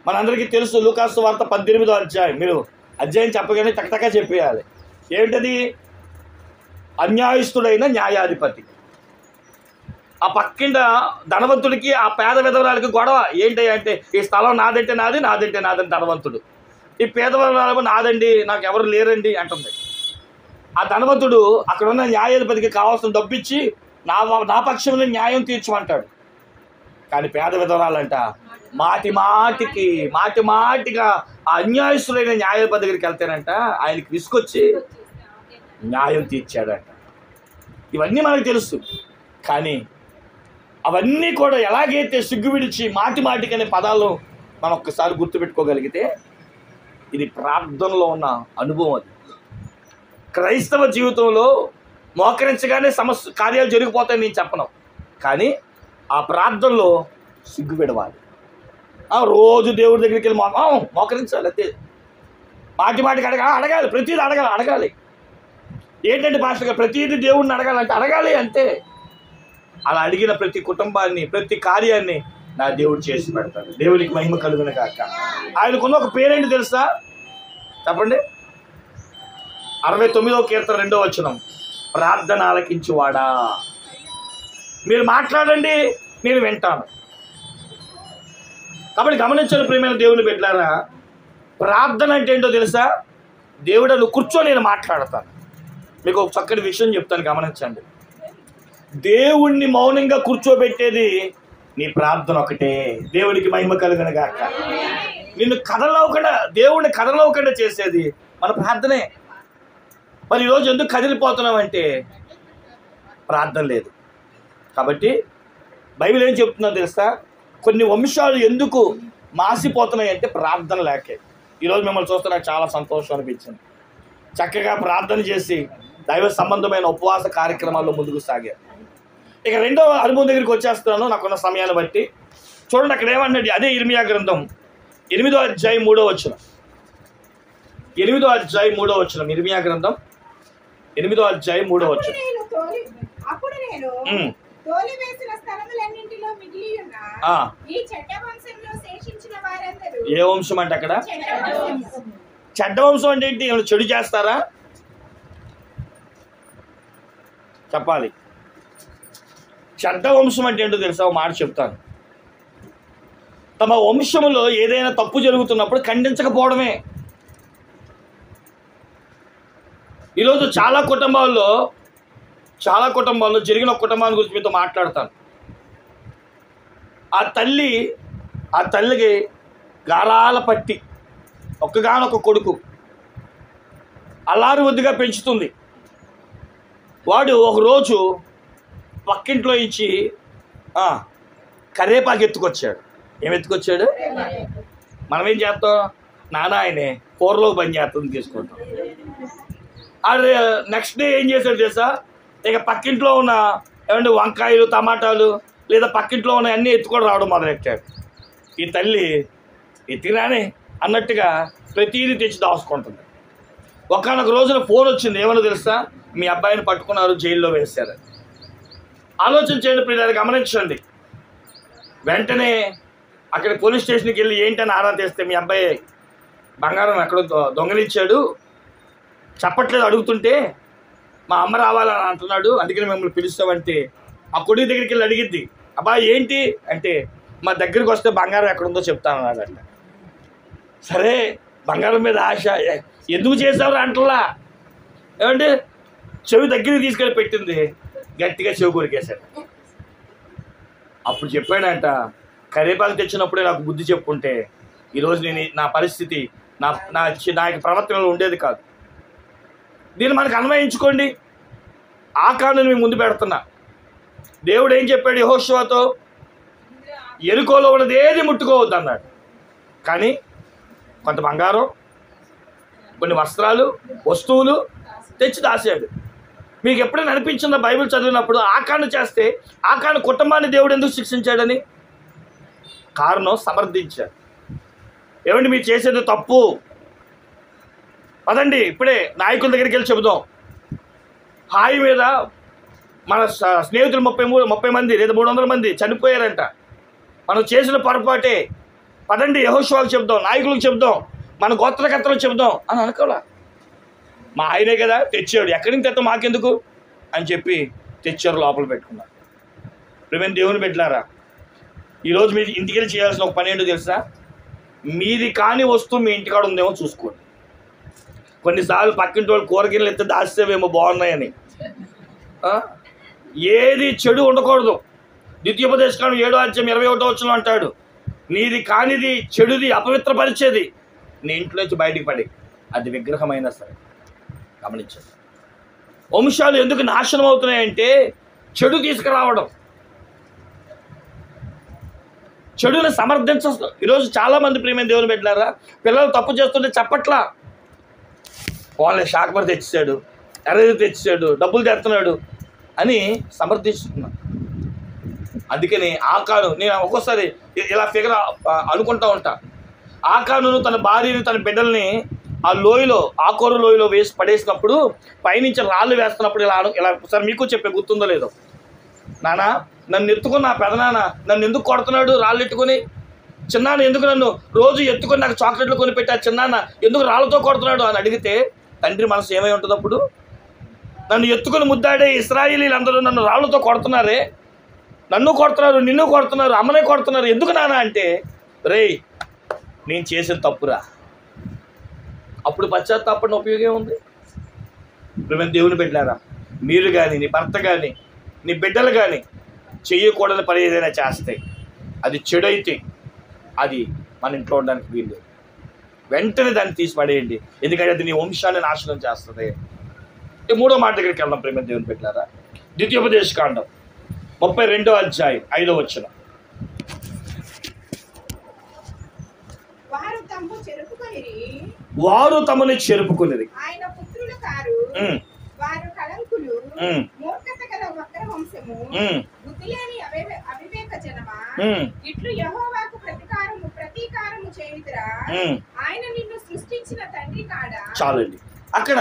మనందరికీ తెలుసు లూకాసు వార్త 18వ అధ్యాయం. మీరు అధ్యాయం చెప్పగానే టకటకా చెప్పేయాలి. ఏంటది? అన్యాయస్తుడైన న్యాయాధిపతి. ఆ పక్కింట ధనవంతుడికి ఆ పేద విధవరాలకి గొడవ. ఏంటి అంటే ఈ స్థలం నాదంటే నాది, నాదంటే నాదని ధనవంతుడు. ఈ పేద విధవరాలు నాదండి, నాకు ఎవరు లేరండి అంటుంది. ఆ ధనవంతుడు అక్కడ ఉన్న న్యాయాధిపతికి కావాల్సిన డబ్బు ఇచ్చి నా పక్షంలో న్యాయం తీర్చమంటాడు. కానీ పేద విధవరాలంట మాటి మాటిగా ఆ అన్యాయస్తుడైన న్యాయాధిపతి దగ్గరికి వెళ్తానంట, ఆయనకి విసుకొచ్చి న్యాయం తీర్చాడంట. ఇవన్నీ మనకు తెలుసు. కానీ అవన్నీ కూడా ఎలాగైతే సిగ్గు విడిచి మాటికి అనే పదాలు మనం ఒక్కసారి గుర్తుపెట్టుకోగలిగితే ఇది ప్రార్థనలో ఉన్న అనుభవం. అది క్రైస్తవ జీవితంలో మోకరించగానే కార్యాలు జరిగిపోతాయని నేను చెప్పను. కానీ ఆ ప్రార్థనలో సిగ్గు విడవాలి. రోజు దేవుడి దగ్గరికి వెళ్ళి మోకరించాలి అంతే. మాటికి అడగాలి, ప్రతిదీ అడగాలి. ఏంటంటే పాస్టర్ గారు ప్రతిదీ దేవుడిని అడగాలంటే అడగాలి అంతే. అలా అడిగిన ప్రతి కుటుంబాన్ని, ప్రతి కార్యాన్ని నా దేవుడు చేసి పెడతాడు. దేవుడికి మహిమ కలుగును గాక. ఆయనకున్న ఒక పేరేంటి తెలుసా? చెప్పండి. 69వ కీర్తన 2వ వచనం, ప్రార్థన ఆలకించువాడా. మీరు మాట్లాడండి, నేను వింటాను. కాబట్టి గమనించిన ప్రియమైన దేవుని బిడ్డలారా, ప్రార్థన అంటే ఏంటో తెలుసా? దేవుడు నువ్వు కూర్చో, నేను మాట్లాడతాను. మీకు ఒక చక్కటి విషయం చెప్తాను, గమనించండి. దేవుణ్ణి మౌనంగా కూర్చోబెట్టేది నీ ప్రార్థన ఒకటే. దేవుడికి మహిమ కలుగును గాక. నిన్ను దేవుణ్ణి కదలవకుండా చేసేది మన ప్రార్థనే. మరి ఈరోజు ఎందుకు కదిలిపోతున్నామంటే ప్రార్థన లేదు. కాబట్టి బైబిల్ ఏం చెప్తుందో తెలుసా? కొన్ని వంశాలు ఎందుకు మాసిపోతున్నాయి అంటే ప్రార్థన లేకే. ఈరోజు మిమ్మల్ని చూస్తే నాకు చాలా సంతోషం అనిపించింది. చక్కగా ప్రార్థన చేసి దైవ సంబంధమైన ఉపవాస కార్యక్రమాల్లో ముందుకు సాగారు. ఇక రెండవ అనుభవం దగ్గరికి వచ్చేస్తున్నాను నాకున్న సమయాన్ని బట్టి. చూడండి అక్కడ ఏమన్నాడు, అదే ఇర్మియా గ్రంథం 8వ అధ్యాయం 3వ వచనం. 8వ అధ్యాయం 3వ వచనం. ఇర్మియా గ్రంథం 8వ అధ్యాయం 3వ వచనం. ఏ వంశం అంటే అక్కడ? చెడ్డ వంశం అంటే ఏంటి? ఏమైనా చెడు చేస్తారా? చెప్పాలి. చెడ్డ వంశం అంటే ఏంటో తెలుసా? ఒక మాట చెప్తాను. తమ వంశంలో ఏదైనా తప్పు జరుగుతున్నప్పుడు ఖండించకపోవడమే. ఈరోజు చాలా కుటుంబాల్లో జరిగిన కుటుంబాల గురించి మీతో మాట్లాడతాను. ఆ తల్లికి గారాల పట్టి ఒక్కగానొక్క కొడుకు అల్లారు వద్దుగా పెంచుతుంది. వాడు ఒకరోజు పక్కింట్లో ఇచ్చి కరేపాకు ఎత్తుకొచ్చాడు. ఏం ఎత్తుకొచ్చాడు? మనం ఏం చేస్తాం? నాన్న ఆయనే కూరలో పని చేస్తుంది తీసుకుంటాం. అది నెక్స్ట్ డే ఏం చేశాడు తెలుసా? ఇక పక్కింట్లో ఉన్న ఏమంటే వంకాయలు, టమాటాలు లేదా పక్కింట్లో ఉన్న అన్నీ ఎత్తుకొని రావడం మొదలెట్టాడు. ఈ తల్లి ఎత్తిరానే అన్నట్టుగా ప్రతిదీ తెచ్చి దాచుకుంటుంది. ఒకనొక రోజున ఫోన్ వచ్చింది. ఏమన్నా తెలుసా? మీ అబ్బాయిని పట్టుకున్నారు, జైల్లో వేశారు. ఆలోచన చేయండి ప్రియులారా, గమనించండి. వెంటనే అక్కడ పోలీస్ స్టేషన్కి వెళ్ళి ఏంటని ఆరా తీస్తే మీ అబ్బాయి బంగారం ఎక్కడో దొంగలించాడు, చెప్పట్లేదు, అడుగుతుంటే మా అమ్మ రావాలని అంటున్నాడు, అందుకని మిమ్మల్ని పిలుస్తామంటే ఆ కొడుకు దగ్గరికి వెళ్ళి అడిగిద్ది, అబ్బాయి ఏంటి అంటే మా దగ్గరికి వస్తే బంగారం ఎక్కడుందో చెప్తాను అన్నాడంట. సరే బంగారం మీద ఆశ, ఎందుకు చేసావు అంటలా, ఏమంటే చెవి దగ్గరికి తీసుకెళ్ళి పెట్టింది, గట్టిగా చెవి కొరికేశాడు. అప్పుడు చెప్పాడంట, కరేపాకు తెచ్చినప్పుడే నాకు బుద్ధి చెప్పుంటే ఈరోజు నేను నా పరిస్థితి నా ప్రవర్తనలో ఉండేది కాదు. దీన్ని మనకు అన్వయించుకోండి. ఆ కారణం మేము ముందు పెడుతున్నా. దేవుడు ఏం చెప్పాడు యెహోషువతో? ఎరుకోలో ఉన్నది ఏది ముట్టుకోవద్దు అన్నాడు. కానీ కొంత బంగారం, కొన్ని వస్త్రాలు, వస్తువులు తెచ్చి దాచాడు. మీకు ఎప్పుడైనా అనిపించిందా బైబిల్ చదివినప్పుడు ఆకాను చేస్తే ఆకాను కుటుంబాన్ని దేవుడు ఎందుకు శిక్షించాడని? కారణం సమర్థించాడు. ఏమండి మీరు చేసేది తప్పు, పదండి ఇప్పుడే నాయకుల దగ్గరికి వెళ్ళి చెబుదాం. హాయి మీద మన స్నేహితులు 30 మంది లేదా 300 మంది చనిపోయారంట. మనం చేసిన పొరపాటే, పదండి యెహోషువకు చెప్దాం, నాయకులకు చెప్దాం, మన గోత్రకర్తలకు చెప్దాం అని అనుకోలే. మా ఆయనే కదా తెచ్చాడు, ఎక్కడి నుంచి తెత్తాం మాకెందుకు అని చెప్పి తెచ్చారు, లోపల పెట్టుకున్నారు. ప్రేమ దేవుని పెట్టారా? ఈరోజు మీరు ఇంటికి వెళ్ళి చేయాల్సిన ఒక పని ఏంటో తెలుసా? మీది కాని వస్తువు మీ ఇంటికాడ ఉందేమో చూసుకోండి. కొన్నిసార్లు పక్కింటి వాళ్ళు కూరగాయలు ఎత్తే దాచేవేమో బాగున్నాయని. ఏది చెడు ఉండకూడదు. ద్వితీయోపదేశకాండం 7:21 అంటాడు, నీది కానిది, చెడుది, అపవిత్రపరిచేది నీ ఇంట్లోంచి బయటికి పడి, అది విగ్రహమైనా సరే. గమనించండి, వంశాలు ఎందుకు నాశనం అవుతున్నాయంటే చెడు తీసుకురావడం, చెడుని సమర్థించడం. ఈరోజు చాలామంది ప్రియమైన దేవుని బిడ్డలారా, పిల్లలు తప్పు చేస్తుంటే చెప్పట్లా, వాళ్ళని షాక్బర్ తెచ్చాడు, ఎర్రది తెచ్చాడు, డబ్బులు తెస్తున్నాడు అని సమర్థిస్తున్నాను. అందుకని ఆకాను, నేను ఒక్కోసారి ఇలా ఫిగర్ అనుకుంటా ఉంటా, ఆకానును తన భార్యని తన బిడ్డల్ని ఆ లోయలో, ఆకోరు లోయలో వేసి పడేసినప్పుడు పైనుంచి రాళ్ళు వేస్తున్నప్పుడు ఇలా ఒకసారి మీకు చెప్పే గుర్తుందో లేదో, నానా నన్ను ఎత్తుకుని, నా పెదనాన్న నన్ను ఎందుకు కొడుతున్నాడు రాళ్ళు ఎత్తుకొని, చిన్నాన్న ఎందుకు నన్ను రోజు ఎత్తుకొని నాకు చాక్లెట్లు కొనిపెట్టా, చిన్నాన్న ఎందుకు రాళ్ళతో కొడుతున్నాడు అని అడిగితే తండ్రి మనసు ఏమై ఉంటుంది? అప్పుడు నన్ను ఎత్తుకొని ముద్దాడే ఇశ్రాయేలీలందరూ నన్ను రాళ్ళతో కొడుతున్నారే, నన్ను కొడుతున్నారు, నిన్ను కొడుతున్నారు, అమ్మనే కొడుతున్నారు, ఎందుకు నాన్న అంటే, రేయ్ నేను చేసిన తప్పురా. అప్పుడు పశ్చాత్తాపడిన ఉపయోగం ఉంది? ప్రియమైన దేవుని బిడ్డలారా, మీరు కానీ, నీ భర్త కానీ, నీ బిడ్డలు కానీ చెయ్యకూడని పని ఏదైనా చేస్తే, అది చెడైతే అది మన ఇంట్లో ఉండడానికి వీలు, వెంటనే దాన్ని తీసి పడేయండి. ఎందుకంటే అది నీ వంశాన్ని నాశనం చేస్తుంది. మూడో మాట దగ్గరికి వెళ్దాం ప్రియమైన దేవుని బిడ్డలారా. ద్వితీయోపదేశకాండం 32:5 వారు తమని చెరుపుకునేది, వారు కళంకులు, మూర్ఖత గల వక్ర వంశము, బుద్ధిలేని అవివేక జనమా, ఇట్లు యెహోవాకు ప్రతీకారము చేయుదురా, ఆయన నిన్ను సృష్టించిన తండ్రి కాడా. చాలండి. అక్కడ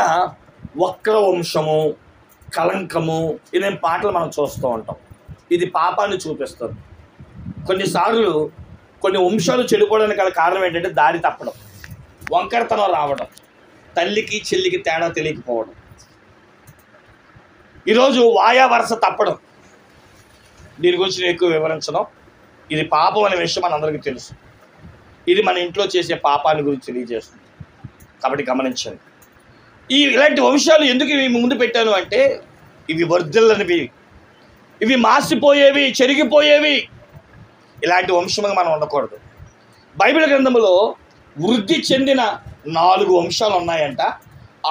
వక్ర వంశము, కళంకము, ఇదే పాటలు మనం చూస్తూ ఉంటాం. ఇది పాపాన్ని చూపిస్తుంది. కొన్నిసార్లు కొన్ని వంశాలు చెడిపోవడానికి గల కారణం ఏంటంటే దారి తప్పడం, వంకరతనం రావడం, తల్లికి చెల్లికి తేడా తెలియకపోవడం, ఈరోజు వాయా వరుస తప్పడం. దీని గురించి నేను ఎక్కువ వివరించడం, ఇది పాపం అనే విషయం మనందరికీ తెలుసు. ఇది మన ఇంట్లో చేసే పాపాన్ని గురించి తెలియజేస్తుంది. కాబట్టి గమనించండి, ఇలాంటి వంశాలు ఎందుకు ఇవి ముందు పెట్టాను అంటే, ఇవి వర్ధిల్లనివి, ఇవి మాసిపోయేవి, చెరిగిపోయేవి. ఇలాంటి వంశంగా మనం ఉండకూడదు. బైబిల్ గ్రంథంలో వృద్ధి చెందిన 4 వంశాలు ఉన్నాయంట.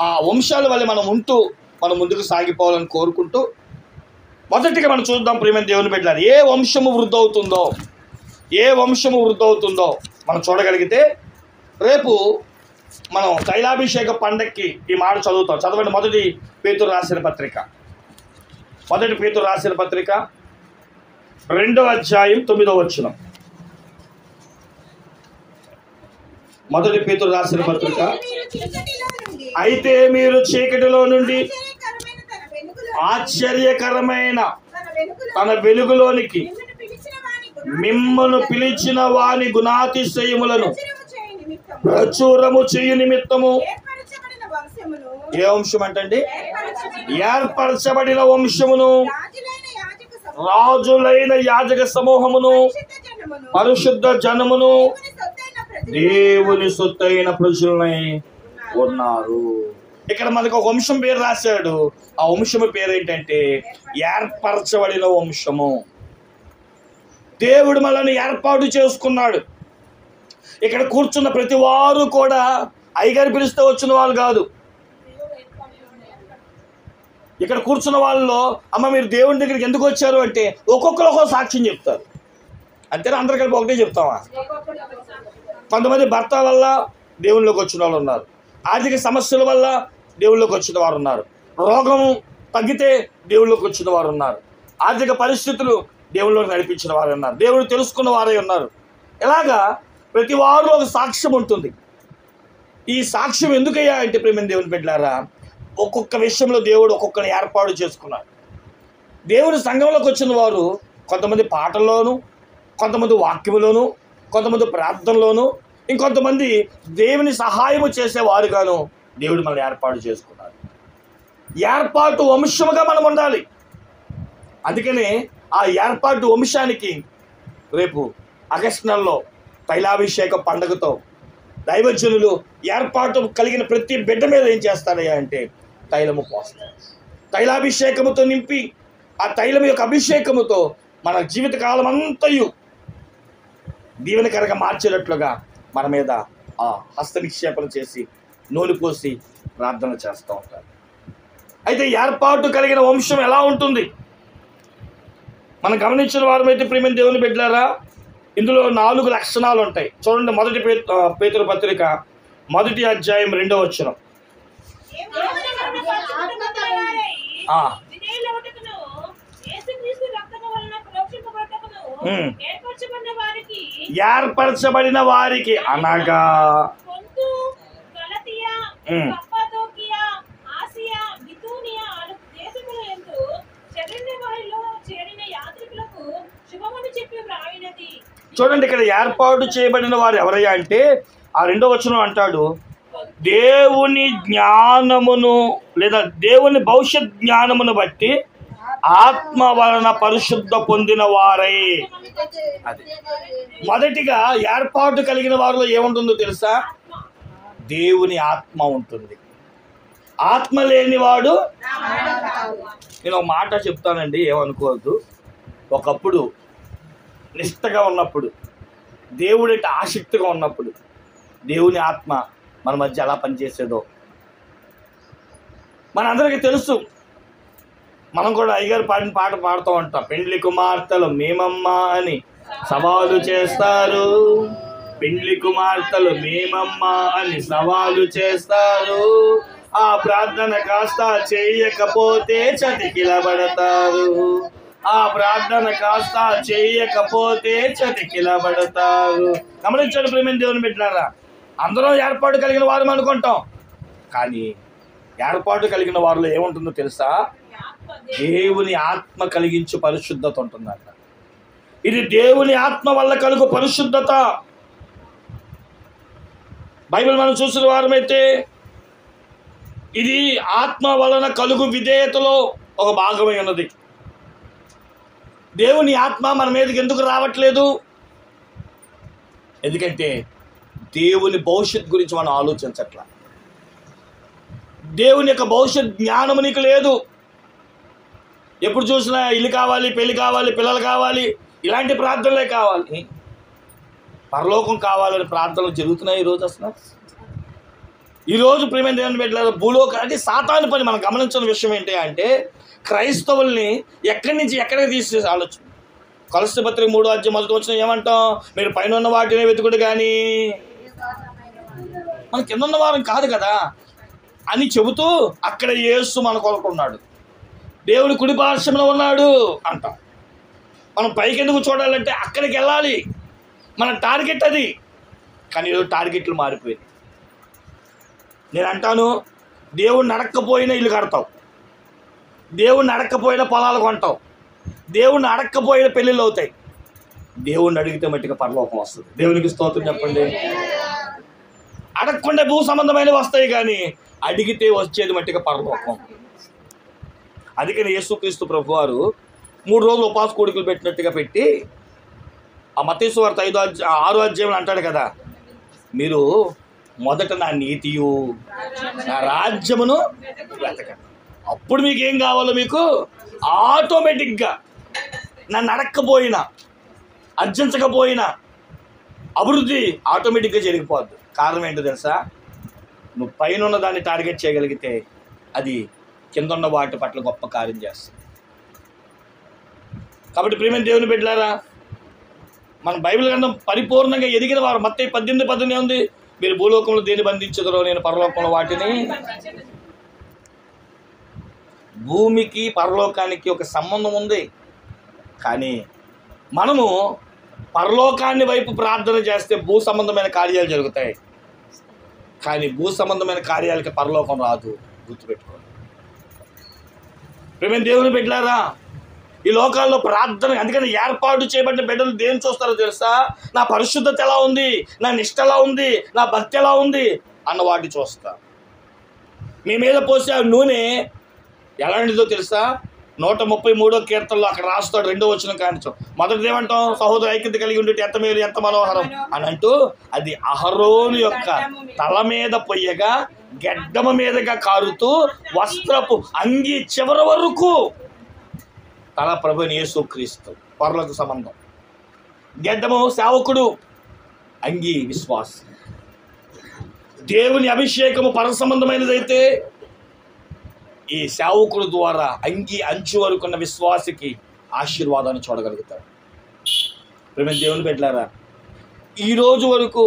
ఆ వంశాల వల్ల మనం ముందుకు సాగిపోవాలని కోరుకుంటూ, మొదటిగా మనం చూద్దాం ప్రియమైన దేవుని బిడ్డలారా, ఏ వంశము వృద్ధి అవుతుందో మనం చూడగలిగితే, రేపు మనం తైలాభిషేక పండక్కి ఈ మాట చదువుతాం. చదవండి. 1 పేతురు రాసిన పత్రిక 2వ అధ్యాయం 9వ. 1 పేతురు రాసిన పత్రిక, అయితే మీరు చీకటిలో నుండి ఆశ్చర్యకరమైన తన వెలుగులోనికి మిమ్మల్ని పిలిచిన వాని గుణాతిశయములను ప్రచురము చేయు నిమిత్తము, ఏ వంశం అంటే ఏర్పరచబడిన వంశమును, రాజులైన యాజక సమూహమును, పరిశుద్ధ జనమును, దేవుని సొత్తైన ప్రజలై ఉన్నారు. ఇక్కడ మనకు ఒక వంశం పేరు రాశాడు. ఆ వంశము పేరు ఏంటంటే ఏర్పరచబడిన వంశము. దేవుడు మనల్ని ఏర్పాటు చేసుకున్నాడు. ఇక్కడ కూర్చున్న ప్రతి వారు కూడా అయ్యగారు పిలిస్తే వచ్చిన వాళ్ళు కాదు. ఇక్కడ కూర్చున్న వాళ్ళలో, అమ్మ మీరు దేవుని దగ్గరికి ఎందుకు వచ్చారు అంటే, ఒక్కొక్కరు ఒక్కొక్క సాక్ష్యం చెప్తారు. అంతేనా? అందరు కలిపి ఒకటే చెప్తామా? కొంతమంది భర్త వల్ల దేవునిలోకి వచ్చిన వాళ్ళు ఉన్నారు, ఆర్థిక సమస్యల వల్ల దేవుళ్ళకి వచ్చిన వారు ఉన్నారు. రోగం తగ్గితే దేవుళ్ళకి వచ్చిన వారు ఉన్నారు. ఆర్థిక పరిస్థితులు దేవుళ్ళకి నడిపించిన వారు ఉన్నారు. దేవుడు తెలుసుకున్న వారే ఉన్నారు. ఇలాగా ప్రతి వారు ఒక సాక్ష్యం ఉంటుంది. ఈ సాక్ష్యం ఎందుకయ్యా అంటే ప్రేమ దేవుని బిడ్డలారా, ఒక్కొక్క విషయంలో దేవుడు ఒక్కొక్కరిని ఏర్పాటు చేసుకున్నాడు. దేవుడు సంఘంలోకి వచ్చిన వారు కొంతమంది పాటల్లోనూ, కొంతమంది వాక్యములోను, కొంతమంది ప్రార్థనలోను, ఇంకొంతమంది దేవుని సహాయము చేసేవారుగాను దేవుడు మనల్ని ఏర్పాటు చేసుకున్నాడు. ఏర్పాటు వంశముగా మనం ఉండాలి. అందుకనే ఆ ఏర్పాటు వంశానికి రేపు ఆగస్టు నెలలో తైలాభిషేక పండుగతో దైవజనులు ఏర్పాటు కలిగిన ప్రతి బిడ్డ మీద ఏం చేస్తారయ్యా అంటే తైలము పోస్తారు. తైలాభిషేకముతో నింపి ఆ తైలం యొక్క అభిషేకముతో మన జీవితకాలం అంతయు దీవెనకరంగా మార్చేటట్లుగా మన మీద ఆ హస్త నిక్షేపణ చేసి నూనె పోసి ప్రార్థన చేస్తూ ఉంటారు. అయితే ఏర్పాటు కలిగిన వంశం ఎలా ఉంటుంది? మనం గమనించిన వారమైతే ప్రియమైన దేవుని బిడ్డలారా, ఇందులో 4 లక్షణాలు ఉంటాయి. చూడండి, మొదటి పేతురు పత్రిక 1వ అధ్యాయం 2వ వచనం. ఏర్పరచబడిన వారికి అనగా చూడండి, ఇక్కడ ఏర్పాటు చేయబడిన వారు ఎవరయ్యా అంటే ఆ 2వ వచనం అంటాడు, దేవుని జ్ఞానమును లేదా దేవుని భవిష్యత్ జ్ఞానమును బట్టి ఆత్మ వలన పరిశుద్ధ పొందిన వారై. అది మొదటిగా ఏర్పాటు కలిగిన వారిలో ఏముంటుందో తెలుసా? దేవుని ఆత్మ ఉంటుంది. ఆత్మ లేనివాడు, నేను ఒక మాట చెప్తానండి, ఏమనుకోవద్దు. ఒకప్పుడు నిష్టగా ఉన్నప్పుడు, దేవుడంటే ఆసక్తిగా ఉన్నప్పుడు దేవుని ఆత్మ మన మధ్య ఎలా పనిచేసేదో మనందరికీ తెలుసు. మనం కూడా అయ్యగారు పాడిన పాట పాడుతూ ఉంటాం. పెండ్లి కుమార్తెలు మేమమ్మా అని సవాలు చేస్తారు, పెండ్లి కుమార్తెలు మేమమ్మా అని సవాలు చేస్తారు, ఆ ప్రార్థన కాస్త చేయకపోతే చతికిలబడతారు, ఆ ప్రార్థన కాస్త చేయకపోతే చతికిలబడతారు. గమనించండి ప్రేమ దేవుని బిడ్డలారా, అందరం ఏర్పాటు కలిగిన వారు అనుకుంటాం, కానీ ఏర్పాటు కలిగిన వారిలో ఏముంటుందో తెలుసా? దేవుని ఆత్మ కలిగించు పరిశుద్ధత ఉంటుందట. ఇది దేవుని ఆత్మ వల్ల కలుగు పరిశుద్ధత. బైబిల్ మనం చూసిన వారమైతే ఇది ఆత్మ వలన కలుగు విధేయతలో ఒక భాగమై ఉన్నది. దేవుని ఆత్మ మన మీదకి ఎందుకు రావట్లేదు? ఎందుకంటే దేవుని భవిష్యత్ గురించి మనం ఆలోచించట్లా. దేవుని యొక్క భవిష్యత్ జ్ఞానం నీకు లేదు. ఎప్పుడు చూసినా ఇల్లు కావాలి, పెళ్లి కావాలి, పిల్లలు కావాలి, ఇలాంటి ప్రార్థనలే కావాలి. పరలోకం కావాలని ప్రార్థనలు జరుగుతున్నాయి ఈరోజు. అసలు ఈరోజు ప్రియమైన దేవుని బిడ్డలారా, భూలోకం అంటే సాతాను పని. మనం గమనించిన విషయం ఏంటి అంటే క్రైస్తవుల్ని ఎక్కడి నుంచి ఎక్కడికి తీసేసి ఆలోచన. కొలస్సీ పత్రిక 3వ అధ్యాయం 1వ వచనం ఏమంటాం? మీరు పైన ఉన్న వాటినే వెతుకుడు కానీ మన కింద ఉన్న వారం కాదు కదా అని చెబుతూ అక్కడ యేసు మన కొనుక్కున్నాడు, దేవుడి కుడి పార్శ్వంలో ఉన్నాడు అంటాం. మనం పైకి ఎందుకు చూడాలంటే అక్కడికి వెళ్ళాలి, మన టార్గెట్ అది. కానీ ఈరోజు టార్గెట్లు మారిపోయింది. నేను అంటాను, దేవుడిని అడక్కపోయినా ఇల్లు కడతావు, దేవుడిని అడక్కపోయినా పొలాలు కొంటావు, దేవుడిని అడక్కపోయినా పెళ్ళిళ్ళు అవుతాయి, దేవుడిని అడిగితే మట్టిగా పరలోకం వస్తుంది. దేవునికి స్తోత్రం చెప్పండి. అడగకుండా భూ సంబంధమైనవి వస్తాయి, కానీ అడిగితే వచ్చేది మట్టిగా పరలోకం. అందుకని యేసుక్రీస్తు ప్రభు వారు 3 రోజులు ఉపవాస కోడికలు పెట్టినట్టుగా పెట్టి ఆ మత్తయి సువార్త 6వ అధ్యాయంలో అంటాడు కదా, మీరు మొదట నా నీతియు నా రాజ్యమును వెతకండి, అప్పుడు మీకు ఏం కావాలో మీకు ఆటోమేటిక్గా నన్ను అడక్కపోయినా అర్జించకపోయినా అభివృద్ధి ఆటోమేటిక్గా జరిగిపోద్ది. కారణం ఏంటో తెలుసా? నువ్వు పైన ఉన్న దాన్ని టార్గెట్ చేయగలిగితే అది కింద ఉన్న వాటి పట్ల గొప్ప కార్యం చేస్తుంది. కాబట్టి ప్రియమైన దేవుని బిడ్డలారా, మన బైబిల్ గ్రంథం పరిపూర్ణంగా ఎదిగిన వారు. మత్తయి 18:18 ఉంది, మీరు భూలోకంలో దేని బంధించదరో నేను పరలోకంలో వాటిని. భూమికి పరలోకానికి ఒక సంబంధం ఉంది. కానీ మనము పరలోకాన్ని వైపు ప్రార్థన చేస్తే భూ సంబంధమైన కార్యాలు జరుగుతాయి. కానీ భూ సంబంధమైన కార్యాలకి పరలోకం రాదు. గుర్తుపెట్టుకోండి. ప్రేమ దేవుని బిడ్డలారా, ఈ లోకాల్లో ప్రార్థన, అందుకని ఏర్పాటు చేయబడిన బిడ్డలు దేని చూస్తారో తెలుసా? నా పరిశుద్ధత ఎలా ఉంది, నా నిష్ట ఎలా ఉంది, నా భక్తి ఎలా ఉంది అన్న వాటిని చూస్తా. మీ మీద పోసే ఆ నూనె ఎలాంటిదో తెలుసా? 133వ కీర్తనలో అక్కడ రాస్తాడు 2వ వచనం కానించు. మొదటిది ఏమంటాం? సహోదర ఐక్యత కలిగి ఉండి ఎంత మేలు ఎంత మనోహరం అని అంటూ, అది అహరోను యొక్క తల మీద పొయ్యగా గెడ్డమ మీదగా కారుతూ వస్త్రపు అంగి చివరి వరకు తల ప్రభుని యేసుక్రీస్తు. పరలోక సంబంధం. గెడ్డము సేవకుడు, అంగి విశ్వాసం. దేవుని అభిషేకము పర సంబంధమైనదైతే ఈ సేవకుడు ద్వారా అంగి అంచు వరకున్న విశ్వాసికి ఆశీర్వాదాన్ని చూడగలుగుతాడు. ప్రేమ దేవుని బిడ్డలారా, ఈరోజు వరకు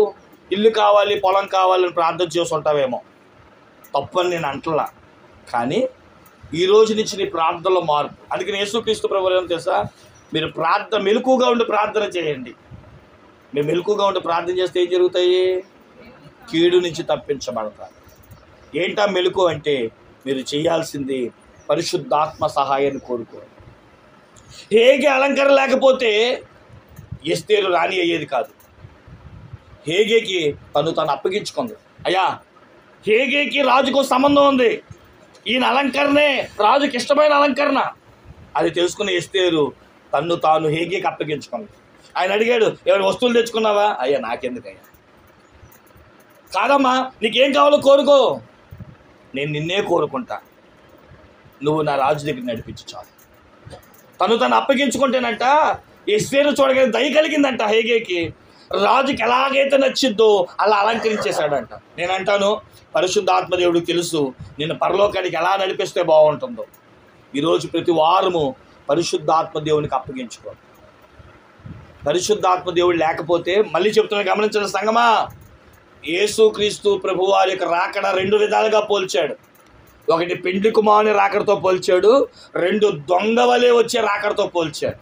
ఇల్లు కావాలి, పొలం కావాలని ప్రార్థన చేసి ఉంటావేమో, తప్పని నేను అంటలా. కానీ ఈ రోజు నుంచి నీ ప్రార్థనలో మార్పు. అందుకని యేసుక్రీస్తు ప్రభువు ఏమో తెలుసా? మీరు మెలకుగా ఉండి ప్రార్థన చేయండి. మీరు మెలకుగా ఉండి ప్రార్థన చేస్తే ఏం జరుగుతాయి? కీడు నుంచి తప్పించబడతారు. ఏంటా మెలకు అంటే, మీరు చేయాల్సింది పరిశుద్ధాత్మ సహాయాన్ని కోరుకోండి. హేగే అలంకరణ లేకపోతే ఎస్తేరు రాణి అయ్యేది కాదు. హేగేకి తను అప్పగించుకుంది. అయ్యా, హేగేకి రాజుకు సంబంధం ఉంది. ఈయన అలంకరణే రాజుకి ఇష్టమైన అలంకరణ. అది తెలుసుకున్న ఎస్తేరు తాను హేగేకి అప్పగించుకుంది. ఆయన అడిగాడు, ఏమైనా వస్తువులు తెచ్చుకున్నావా? అయ్యా నాకెందుకయ్యా. కాదమ్మా, నీకేం కావాలో కోరుకో, నేను నిన్నే కోరుకుంటా, నువ్వు నా రాజు దగ్గర నడిపించు చాలు. తను అప్పగించుకుంటేనంట ఎస్తేరు చూడగానే దయ కలిగిందంట హేగేకి. రాజుకి ఎలాగైతే నచ్చిద్దో అలా అలంకరించేశాడంట. నేను అంటాను, పరిశుద్ధాత్మ దేవుడికి తెలుసు నిన్ను పరలోకానికి ఎలా నడిపిస్తే బాగుంటుందో. ఈరోజు ప్రతి వారము పరిశుద్ధాత్మ దేవునికి అప్పగించుకో. పరిశుద్ధాత్మ దేవుడు లేకపోతే, మళ్ళీ చెప్తున్నా గమనించిన సంగమా, యేసుక్రీస్తు ప్రభువారి యొక్క రాకడ 2 విధాలుగా పోల్చాడు. ఒకటి పెండ్లి కుమారుని రాకడతో పోల్చాడు, 2 దొంగ వలె వచ్చే రాకడతో పోల్చాడు.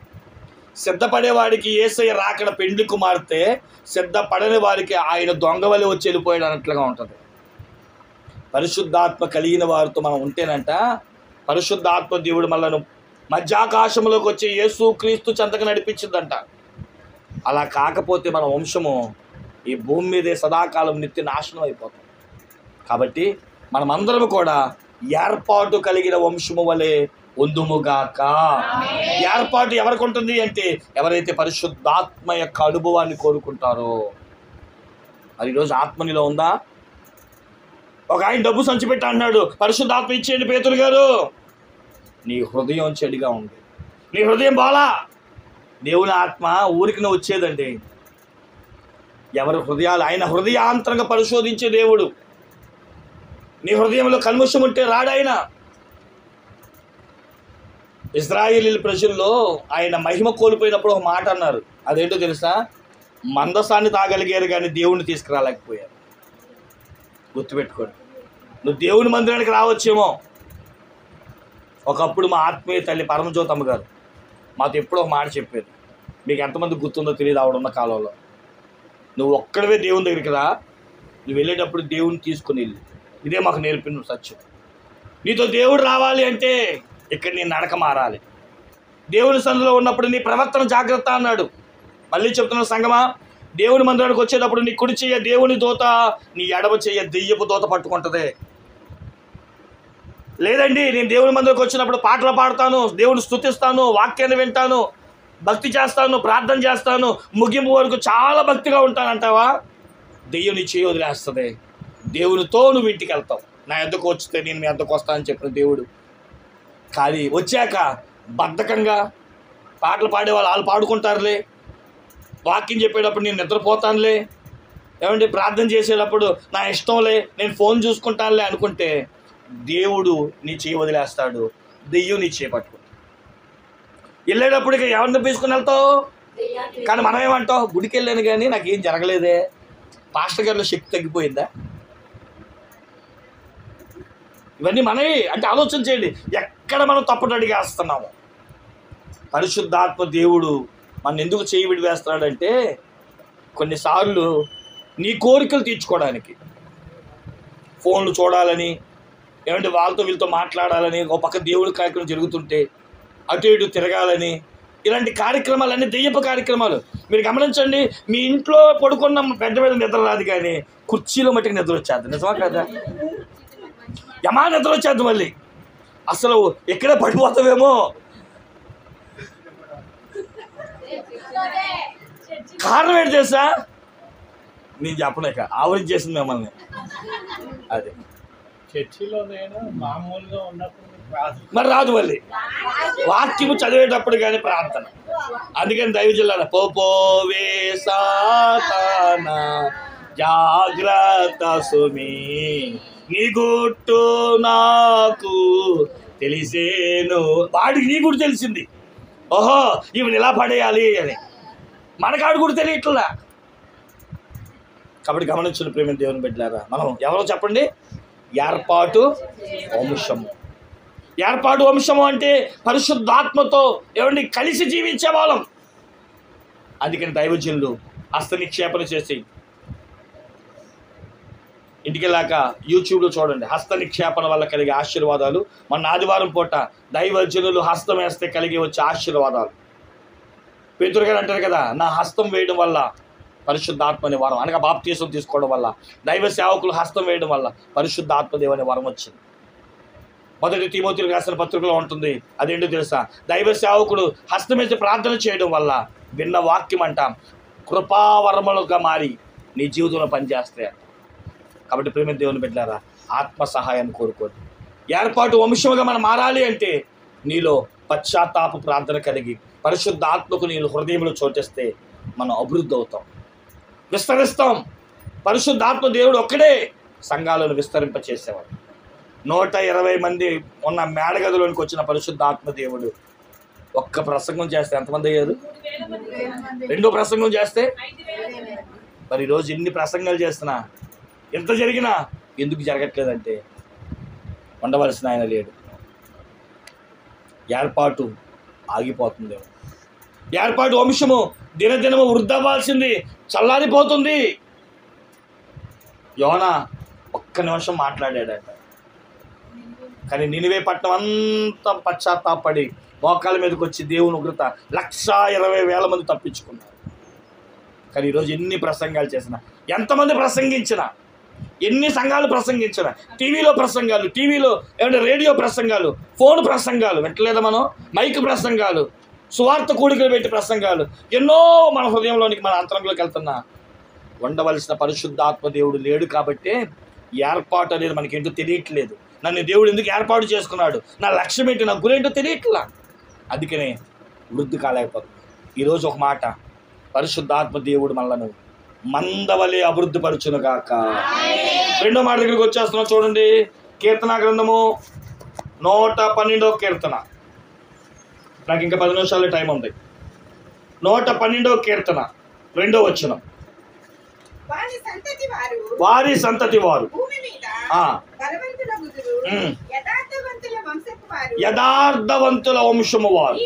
సిద్ధపడేవాడికి యేసయ్య రాకడ పెండ్లి కుమార్తె, సిద్ధపడని వారికి ఆయన దొంగ వలె వచ్చి వెళ్ళిపోయాడు అన్నట్లుగా ఉంటుంది. పరిశుద్ధాత్మ కలిగిన వారితో మనం ఉంటేనంట, పరిశుద్ధాత్మ దేవుడు మనల్ని మధ్యాకాశంలోకి వచ్చి యేసుక్రీస్తు చెంతకు నడిపించిందంట. అలా కాకపోతే మన వంశము ఈ భూమి మీదే సదాకాలం నిత్య నాశనం అయిపోతాం. కాబట్టి మనమందరం కూడా ఏర్పాటు కలిగిన వంశము వలె ఉందుముగాక. ఏర్పాటు ఎవరికి ఉంటుంది అంటే, ఎవరైతే పరిశుద్ధాత్మ యొక్క అనుభవాన్ని కోరుకుంటారో. మరి ఈరోజు ఆత్మనిలో ఉందా? ఒక ఆయన డబ్బు సంచి పెట్టి అన్నాడు, పరిశుద్ధాత్మ ఇచ్చేయండి పేతురు గారు. నీ హృదయం చెడిగా ఉంది, నీ హృదయం బాలా. దేవుని ఆత్మ ఊరికి వచ్చేదండి. ఎవరి హృదయాలు ఆయన హృదయాంతరంగా పరిశోధించే దేవుడు. నీ హృదయంలో కల్ముషం ఉంటే రాడాయన. ఇశ్రాయేలీయుల ప్రజల్లో ఆయన మహిమ కోల్పోయినప్పుడు ఒక మాట అన్నారు. అదేంటో తెలుసా? మందసాన్ని తాగలిగారు కానీ దేవుణ్ణి తీసుకురాలేకపోయారు. గుర్తుపెట్టుకోండి. నువ్వు దేవుని మందిరానికి రావచ్చేమో. ఒకప్పుడు మా ఆత్మీయ తల్లి పరమజ్యోతమ్మ గారు మాతో ఎప్పుడో ఒక మాట చెప్పేది. మీకు ఎంతమంది గుర్తుందో తెలియదు. ఆవిడున్న కాలంలో, నువ్వు ఒక్కడవే దేవుని దగ్గరికి రా, నువ్వు వెళ్ళేటప్పుడు దేవుని తీసుకుని వెళ్ళి. ఇదే మాకు నేర్పిన సత్యం. నీతో దేవుడు రావాలి అంటే ఇక్కడ నీ నడక మారాలి. దేవుని సన్నిధిలో ఉన్నప్పుడు నీ ప్రవర్తన జాగ్రత్త అన్నాడు. మళ్ళీ చెప్తున్న సంగమా, దేవుని మందిరానికి వచ్చేటప్పుడు నీ కుడి చెయ్య దేవుని దూత, నీ ఎడమ చెయ్య దెయ్యపు దూత పట్టుకుంటుంది. లేదండి, నేను దేవుని మందిరానికి వచ్చినప్పుడు పాటలు పాడతాను, దేవుని స్తుతిస్తాను, వాక్యాన్ని వింటాను, భక్తి చేస్తాను, ప్రార్థన చేస్తాను, ముగింపు వరకు చాలా భక్తిగా ఉంటానంటావా? దెయ్యం నీ చేయి వదిలేస్తుంది. దేవునితో నువ్వు ఇంటికి వెళ్తావు. నా ఎద్దకు వచ్చితే నేను మీ ఎద్దకు వస్తానని చెప్పిన దేవుడు. కానీ వచ్చాక బద్ధకంగా పాటలు పాడేవాళ్ళు వాళ్ళు పాడుకుంటారులే, వాక్యం చెప్పేటప్పుడు నేను నిద్రపోతానులే, ఏమంటే ప్రార్థన చేసేటప్పుడు నా ఇష్టంలే, నేను ఫోన్ చూసుకుంటానులే అనుకుంటే దేవుడు నీ చేయి వదిలేస్తాడు, దెయ్యం నీ చేయి పట్టుకుంటాడు. వెళ్ళేటప్పటికి ఎవరిని తీసుకుని వెళ్తావు? కానీ మనం ఏమంటావు? గుడికి వెళ్ళాను కానీ నాకేం జరగలేదే, పాస్టర్ గారిలో శక్తి తగ్గిపోయిందా? ఇవన్నీ మనవి. అంటే ఆలోచన చేయండి, ఎక్కడ మనం తప్పుడు అడిగేస్తున్నాము. పరిశుద్ధాత్మ దేవుడు మన ఎందుకు చేయి విడివేస్తున్నాడంటే కొన్నిసార్లు నీ కోరికలు తీర్చుకోవడానికి, ఫోన్లు చూడాలని, ఏమంటే వాళ్ళతో వీళ్ళతో మాట్లాడాలని, ఒక పక్క దేవుడి కార్యక్రమం జరుగుతుంటే అటు ఇటు తిరగాలని, ఇలాంటి కార్యక్రమాలన్నీ దెయ్యపు కార్యక్రమాలు. మీరు గమనించండి, మీ ఇంట్లో పడుకున్న పెద్ద మీద నిద్ర రాదు, కానీ కుర్చీలో మట్టికి నిద్ర వచ్చేది. నిజమా కదా? యమా నిద్ర వచ్చేది. మళ్ళీ అసలు ఎక్కడే పడిపోతావేమో. కారణం ఏంటి తెలుసా? నేను చెప్పలేక ఆవరించేసింది మిమ్మల్ని. అదే చర్చిలో నేను మామూలుగా ఉన్నప్పుడు మరి రాదు మళ్ళీ వాక్యము చదివేటప్పుడు కానీ ప్రార్థన. అందుకని దైవజనులారా, పోవే సాతానా జాగ్రత్త సుమి, నీ గుట్టు నాకు తెలిసేను. వాడికి నీ గుడి తెలిసింది, ఓహో ఈమెను ఇలా పడేయాలి అని. మనకాడు కూడా తెలియట్లా. కాబట్టి గమనించిన ప్రేమ దేవుని బిడ్డలారా, మనం ఎవరో చెప్పండి? ఏర్పాటు వంశము. ఏర్పాటు వంశము అంటే పరిశుద్ధాత్మతో ఏమండి కలిసి జీవించే వాళ్ళం. అందుకని దైవజనులు హస్త నిక్షేపణ చేసి ఇంటికెళ్ళాక యూట్యూబ్లో చూడండి, హస్త నిక్షేపణ వల్ల కలిగే ఆశీర్వాదాలు. మన ఆదివారం పూట దైవజనులు హస్తం వేస్తే కలిగి వచ్చే ఆశీర్వాదాలు. పేతురు గారు అంటారు కదా, నా హస్తం వేయడం వల్ల పరిశుద్ధాత్మ అనే వరం, అనగా బాప్తీసం తీసుకోవడం వల్ల, దైవ సేవకులు హస్తం వేయడం వల్ల పరిశుద్ధాత్మదేవ అనే వరం వచ్చింది. మొదటి తిమోతికి రాసిన పత్రికలో ఉంటుంది. అదేంటో తెలుసా? దైవ సేవకుడు హస్తం వేసి ప్రార్థన చేయడం వల్ల విన్న వాక్యం అంట కృపావరములుగా మారి నీ జీవితంలో పనిచేస్తాయి. కాబట్టి ప్రేమ దేవుని బిడ్డలారా, ఆత్మ సహాయాన్ని కోరుకోండి. ఏర్పాటు వంశముగా మనం మారాలి అంటే నీలో పశ్చాత్తాప ప్రార్థన కలిగి పరిశుద్ధ ఆత్మకు నీళ్ళు హృదయంలో చోటిస్తే మనం అభివృద్ధి అవుతాం, విస్తరిస్తాం. పరిశుద్ధాత్మ దేవుడు ఒక్కడే సంఘాలను విస్తరింపచేసేవాడు. 120 మంది ఉన్న మేడగదిలోనికి వచ్చిన పరిశుద్ధాత్మ దేవుడు ఒక్క ప్రసంగం చేస్తే ఎంతమంది అయ్యారు? 2 ప్రసంగం చేస్తే. మరి ఈరోజు ఎన్ని ప్రసంగాలు చేస్తున్నా, ఎంత జరిగినా ఎందుకు జరగట్లేదంటే ఉండవలసిన ఆయన లేడు. ఏర్పాటు ఆగిపోతుంది. ఏర్పాటు వంశము దినదినము వృద్ధవ్వాల్సింది, చల్లారిపోతుంది. యోనా ఒక్క నిమిషం మాట్లాడాడట, కానీ నినివే పట్టణం అంతా పశ్చాత్తాపడి మోకాల మీదకి వచ్చి దేవుని ఉగ్రత 120,000 మంది తప్పించుకున్నారు. కానీ ఈరోజు ఎన్ని ప్రసంగాలు చేసినా, ఎంతమంది ప్రసంగించినా, ఎన్ని సంఘాలు ప్రసంగించినా, టీవీలో ప్రసంగాలు, టీవీలో ఏమంటే రేడియో ప్రసంగాలు, ఫోన్ ప్రసంగాలు వింటలేదా మనం, మైక్ ప్రసంగాలు, సువార్త కూడికలు పెట్టి ప్రసంగాలు, ఎన్నో మన హృదయంలోనికి మన అంతరంలోకి వెళ్తున్నా ఉండవలసిన పరిశుద్ధాత్మ దేవుడు లేడు. కాబట్టి ఏర్పాటు అనేది మనకి ఏంటో తెలియట్లేదు. నన్ను దేవుడు ఎందుకు ఏర్పాటు చేసుకున్నాడు, నా లక్ష్యం ఏంటి, నా గురేంటో తెలియట్లా. అందుకనే వృద్ధి కాలేకపోతుంది. ఈరోజు ఒక మాట, పరిశుద్ధాత్మ దేవుడు మనలను మందవలే అభివృద్ధి పరచును గాక. 2వ మాట దగ్గరికి వచ్చేస్తున్నాం చూడండి. కీర్తన గ్రంథము 112వ కీర్తన. నాకు ఇంకా 10 నిమిషాలు టైం ఉంది. 112వ కీర్తన 2వ వచనం. వారి సంతతి వారు యథార్థవంతుల వంశము వారు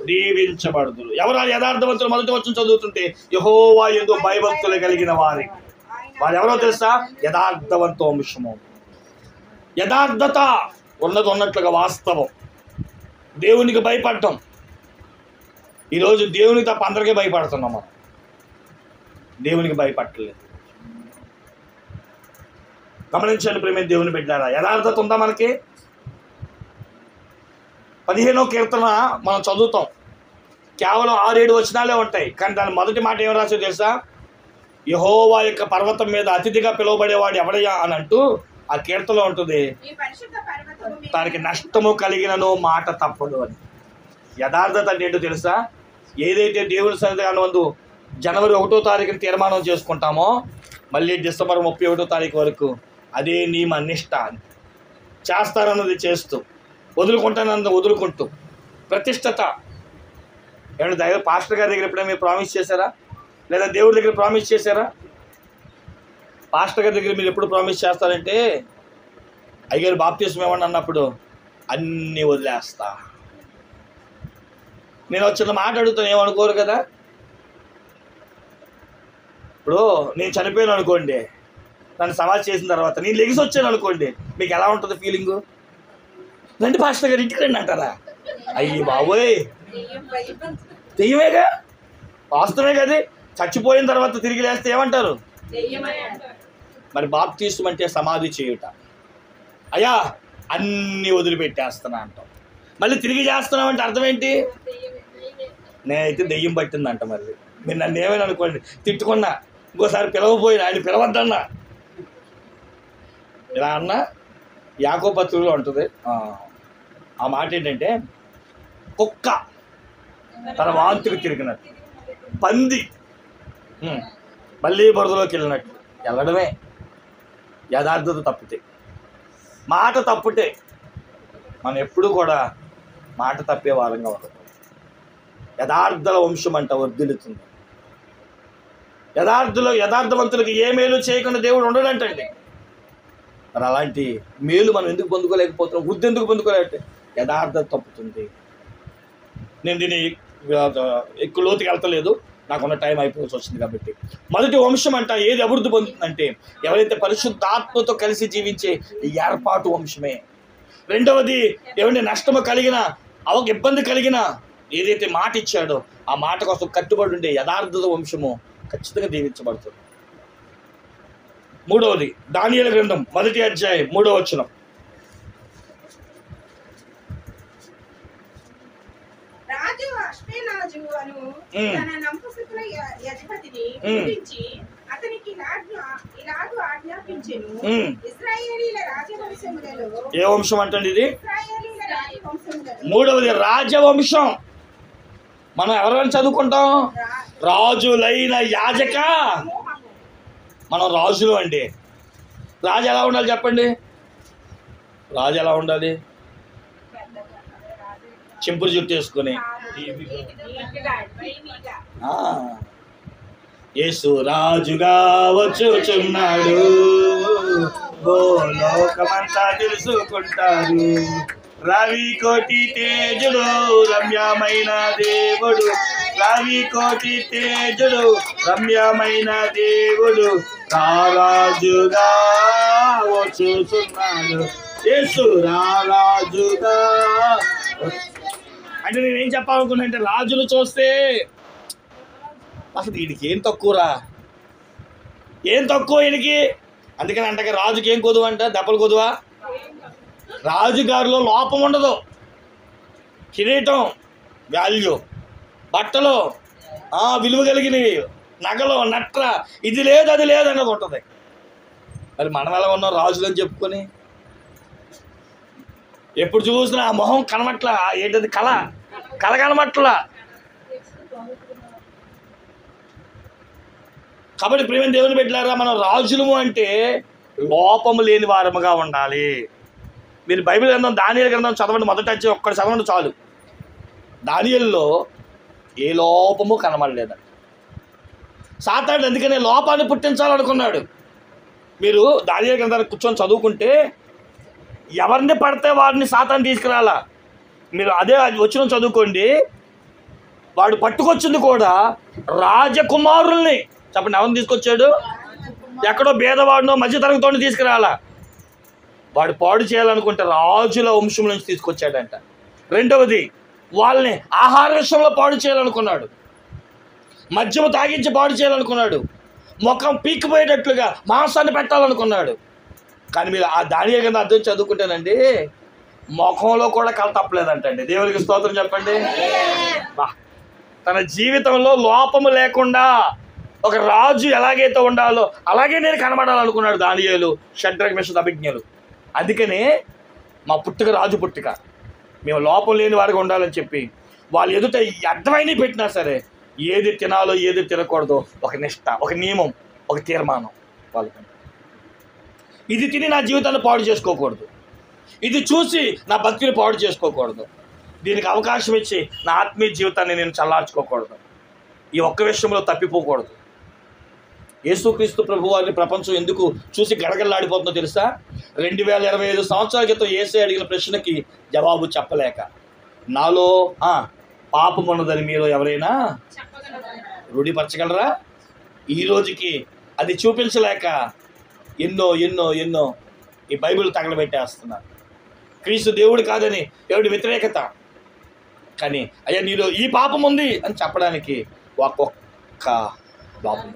దీవించబడుదురు. ఎవరు యథార్థవంతులు? మొదటి వచనం చదువుతుంటే యెహోవా యందు భయభక్తులు కలిగిన వారు ఎవరో తెలుసా? యథార్థవంత వంశము. యథార్థత ఉన్నది ఉన్నట్లుగా వాస్తవం, దేవునికి భయపడటం. ఈరోజు దేవునికి తప్ప అందరికీ భయపడుతున్నాం మనం, దేవునికి భయపడలేదు. గమనించండి ప్రేమ దేవుని బిడ్డారా, యథార్థత ఉందా మనకి? 15వ కీర్తన మనం చదువుతాం, కేవలం 6-7 వచనాలే ఉంటాయి. కానీ దాని మొదటి మాట ఏం రాసో తెలుసా? యెహోవా యొక్క పర్వతం మీద అతిథిగా పిలువబడేవాడు ఎవడయ్యా అని అంటూ ఆ కీర్తనలో ఉంటుంది, దానికి నష్టము కలిగినను మాట తప్పదు అని. యథార్థత అంటే ఏంటో తెలుసా? ఏదైతే దేవుని సన్నిధానం నందు జనవరి 1వ తారీఖున తీర్మానం చేసుకుంటామో మళ్ళీ డిసెంబర్ 31వ తారీఖు వరకు అదే నియమ నిష్ట, చేస్తానన్నది చేస్తూ, వదులుకుంటానన్నది వదులుకుంటూ, ప్రతిష్టత. ఏమంటే దైవ పాస్టర్ గారి దగ్గర ఎప్పుడైనా మీరు ప్రామిస్ చేశారా? లేదా దేవుడి దగ్గర ప్రామిస్ చేశారా? పాస్టర్ గారి దగ్గర మీరు ఎప్పుడు ప్రామిస్ చేస్తారంటే, అయ్యగారు బాప్తిస్మం ఇవ్వండి అన్నప్పుడు అన్నీ వదిలేస్తా. నేను చిన్న మాట అడుగుతాను, ఏమనుకోరు కదా. ఇప్పుడు నేను చనిపోయాను అనుకోండి, నన్ను సమాధి చేసిన తర్వాత నేను లెగిసి వచ్చాను అనుకోండి, మీకు ఎలా ఉంటుంది ఫీలింగు? రండి పాస్టర్ గారు ఇంటికి రండి అంటారా? అయ్యి బాబోయ్, దెయ్యమేగా, వాస్తవమే కదా. చచ్చిపోయిన తర్వాత తిరిగి లేస్తే ఏమంటారు? మరి బాప్తిస్మం అంటే సమాధి చేయుట. అయ్యా అన్నీ వదిలిపెట్టేస్తున్నా అంటాం. మళ్ళీ తిరిగి చేస్తున్నామంటే అర్థం ఏంటి? నేనైతే దెయ్యం పట్టిందంట. మళ్ళీ మీరు నన్ను ఏమైనా అనుకోండి, తిట్టుకున్నా, ఇంకోసారి పిలవపోయినా, ఆయన పిలవద్దన్నా, ఇలా అన్నా యాకోబు పత్రికలో ఉంటుంది. ఆ మాట ఏంటంటే, కుక్క తన వాంతికి తిరిగినట్టు, పంది మళ్ళీ బురదలోకి వెళ్ళినట్టు వెళ్ళడమే. యథార్థత తప్పితే, మాట తప్పుతే మనం ఎప్పుడూ కూడా మాట తప్పే వారంగా ఉండదు. యథార్థల వంశం అంట వర్ధిల్లుతుంది. యథార్థవంతులకు ఏ మేలు చేయకుండా దేవుడు ఉండడంటండి. మరి అలాంటి మేలు మనం ఎందుకు పొందుకోలేకపోతున్నాం? వృద్ధి ఎందుకు పొందుకోలేకపోతే యథార్థత తప్పుతుంది. నేను దీన్ని ఎక్కువ లోతుకి వెళ్తలేదు, నాకున్న టైం అయిపోవాల్సి వచ్చింది కాబట్టి. మొదటి వంశం అంట ఏది అభివృద్ధి పొందుతుందంటే, ఎవరైతే పరిశుద్ధాత్మతో కలిసి జీవించే ఏర్పాటు వంశమే. రెండవది, ఏమంటే నష్టము కలిగిన, ఇబ్బంది కలిగిన, ఏదైతే మాట ఇచ్చాడో ఆ మాట కోసం కట్టుబడి ఉండే యథార్థత వంశము ఖచ్చితంగా దీవించబడుతుంది. మూడవది, దానియేలు గ్రంథం 1వ అధ్యాయం 3వ వచనం. రాజు అష్పెనాజు అను తన నపుంసకుల అధిపతిని పిలిపించి అతనికి ఇలాగు ఆజ్ఞాపించెను, ఇశ్రాయేలీయుల రాజవంశములలో. ఏ వంశం అంటండి ఇది? ఇశ్రాయేలీయుల రాజవంశములలో. మూడవది రాజవంశం. మనం ఎవరైనా చదువుకుంటాం? రాజులైన యాజక. మనం రాజులు అండి. రాజు ఎలా ఉండాలి చెప్పండి? రాజు ఎలా ఉండాలి? చింపురు జుట్టు వేసుకొని, యేసు రాజుగా వచ్చుచున్నాడు, లోకమంతా తెలుసుకుంటారు, రవి కోటి తేజుడు రమ్యమైన దేవుడు, రవి కోటి తేజుడు రమ్యమైన దేవుడు రారాజుగా వచ్చుచున్నాడు, యేసు రారాజుగా. అంటే నేనేం చెప్పాలనుకున్నా అంటే, రాజును చూస్తే అసలు వీడికి ఏం తక్కువరా, ఏం తక్కువ ఈయనకి. అందుకని అంటే రాజుకి ఏం కొదువ అంట? దెబ్బలు కొదువా? రాజుగారిలో లోపం ఉండదు. కిరీటం వాల్యూ, బట్టలు విలువ కలిగినవి, నగలు నట్ర, ఇది లేదు అది లేదు అన్నది ఉంటుంది. మరి మనం ఎలా ఉన్నాం రాజులు అని చెప్పుకొని? ఎప్పుడు చూసినా ఆ మొహం కనమట్ల, ఏంటది కళ కనమట్ల. కాబట్టి ప్రేమ దేవుని పెట్టారా, మనం రాజులము అంటే లోపము లేని వారముగా ఉండాలి. మీరు బైబిల్ గ్రంథం దానియేలు గ్రంథం చదవండి, మొదట వచ్చి ఒక్కటి చదవండి చాలు. దానియేలులో ఏ లోపము కనబడలేదండి. సాతానుడు అందుకనే లోపాన్ని పుట్టించాలనుకున్నాడు. మీరు దానియేలు గ్రంథాన్ని కూర్చొని చదువుకుంటే ఎవరిని పడితే వారిని సాతాను తీసుకురాలా. మీరు అదే వచ్చిన చదువుకోండి. వాడు పట్టుకొచ్చింది కూడా రాజకుమారుల్ని. చెప్పండి, ఎవరిని తీసుకొచ్చాడు? ఎక్కడో భేదవాడినో మధ్యతరగతిని తీసుకురాలా. వాడు పాడు చేయాలనుకుంటే రాజుల వంశం నుంచి తీసుకొచ్చాడంట. రెండవది, వాళ్ళని ఆహార విషయంలో పాడు చేయాలనుకున్నాడు, మద్యము తాగించి పాడు చేయాలనుకున్నాడు, ముఖం పీక్కిపోయేటట్లుగా మాంసాన్ని పెట్టాలనుకున్నాడు. కానీ మీరు ఆ దానియేలు కింద అర్థం చదువుకుంటేనండి, ముఖంలో కూడా కళ తప్పలేదంటండి. దేవునికి స్తోత్రం చెప్పండి. తన జీవితంలో లోపము లేకుండా ఒక రాజు ఎలాగైతే ఉండాలో అలాగే నేను కనబడాలనుకున్నాడు దానియేలు, షడ్రక్ మెషక్ అబేద్నెగోలు. అందుకనే మా పుట్టుక రాజు పుట్టుక, మేము లోపం లేని వారిగా ఉండాలని చెప్పి వాళ్ళు ఎదుట అర్థమైనవి పెట్టినా సరే ఏది తినాలో ఏది తినకూడదో ఒక నిష్ట, ఒక నియమం, ఒక తీర్మానం వాళ్ళకి. ఇది తిని నా జీవితాన్ని పాడు చేసుకోకూడదు, ఇది చూసి నా భక్తిని పాడు చేసుకోకూడదు, దీనికి అవకాశం ఇచ్చి నా ఆత్మీయ జీవితాన్ని నేను చల్లార్చుకోకూడదు, ఈ ఒక్క విషయంలో తప్పిపోకూడదు. యేసుక్రీస్తు ప్రభు వారిని ప్రపంచం ఎందుకు చూసి గడగడలాడిపోతుందో తెలుసా? 2025 సంవత్సరాల క్రితం యేసయ్య అడిగిన ప్రశ్నకి జవాబు చెప్పలేక, నాలో పాపం ఉన్నదని మీరు ఎవరైనా రూఢిపరచగలరా? ఈ రోజుకి అది చూపించలేక ఎన్నో ఎన్నో ఎన్నో ఈ బైబిల్ తగలబెట్టేస్తున్నారు. క్రీస్తు దేవుడు కాదని దేవుడి వ్యతిరేకత. కానీ అయ్యా నీలో ఈ పాపం ఉంది అని చెప్పడానికి ఒక్కొక్క పాపం.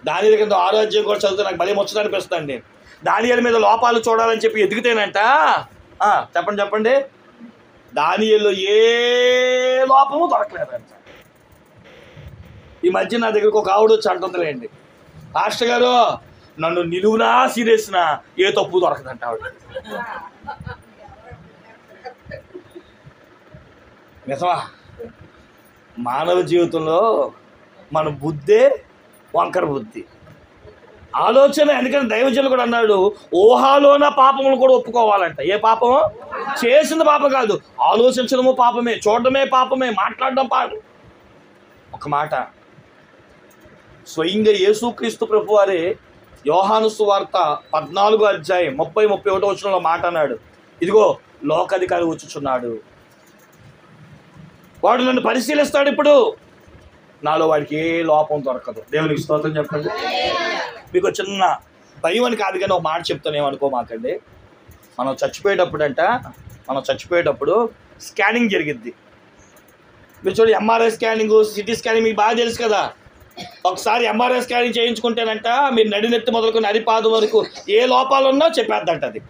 దానియేలు కింద 6వ అధ్యాయం కూడా చదివితే నాకు భలే ముచ్చట అనిపిస్తుంది. దానియేలు మీద లోపాలు చూడాలని చెప్పి ఎదిగితేనంట చెప్పండి దానియేలులో ఏ లోపము దొరకలేదంట. ఈ మధ్య నా దగ్గరకు ఒక ఆవిడ వచ్చి అంటుందిలేండి, పాస్టర్ గారు నన్ను నిలువునా సీరేసిన ఏ తప్పు దొరకదంట ఆవిడ. నిజమా? మానవ జీవితంలో మన బుద్ధే వంకర బుద్ధి, ఆలోచన. ఎందుకంటే దైవజనులు కూడా అన్నాడు, ఊహాలోన పాపములు కూడా ఒప్పుకోవాలంట. ఏ పాపము? చేసింది పాపం కాదు, ఆలోచించడము పాపమే, చూడడమే పాపమే, మాట్లాడడం పాపం. ఒక మాట స్వయంగా యేసుక్రీస్తు ప్రభు వారే యోహాను సువార్త 14వ అధ్యాయం 30-31 వచనంలో మాట అన్నాడు, ఇదిగో లోకాధికారి వచ్చుచున్నాడు, వాడు నన్ను పరిశీలిస్తాడు, ఇప్పుడు నాలో వాడికి ఏ లోపం దొరకదు. దేవునికి స్తోత్రం చెప్పండి. మీకు చిన్న భయం అని కాదు కానీ ఒక మాట చెప్తాను, ఏమనుకోమాకండి. మనం చచ్చిపోయేటప్పుడు స్కానింగ్ జరిగిద్ది. మీరు చూడండి, ఎంఆర్ఐ స్కానింగ్, సిటీ స్కానింగ్ మీకు బాగా తెలుసు కదా. ఒకసారి ఎంఆర్ఐ స్కానింగ్ చేయించుకుంటేనంట మీరు నడినెత్తి మొదలుకొని అరిపాదం వరకు ఏ లోపాలు ఉన్నా చెప్పేద్దంట అది.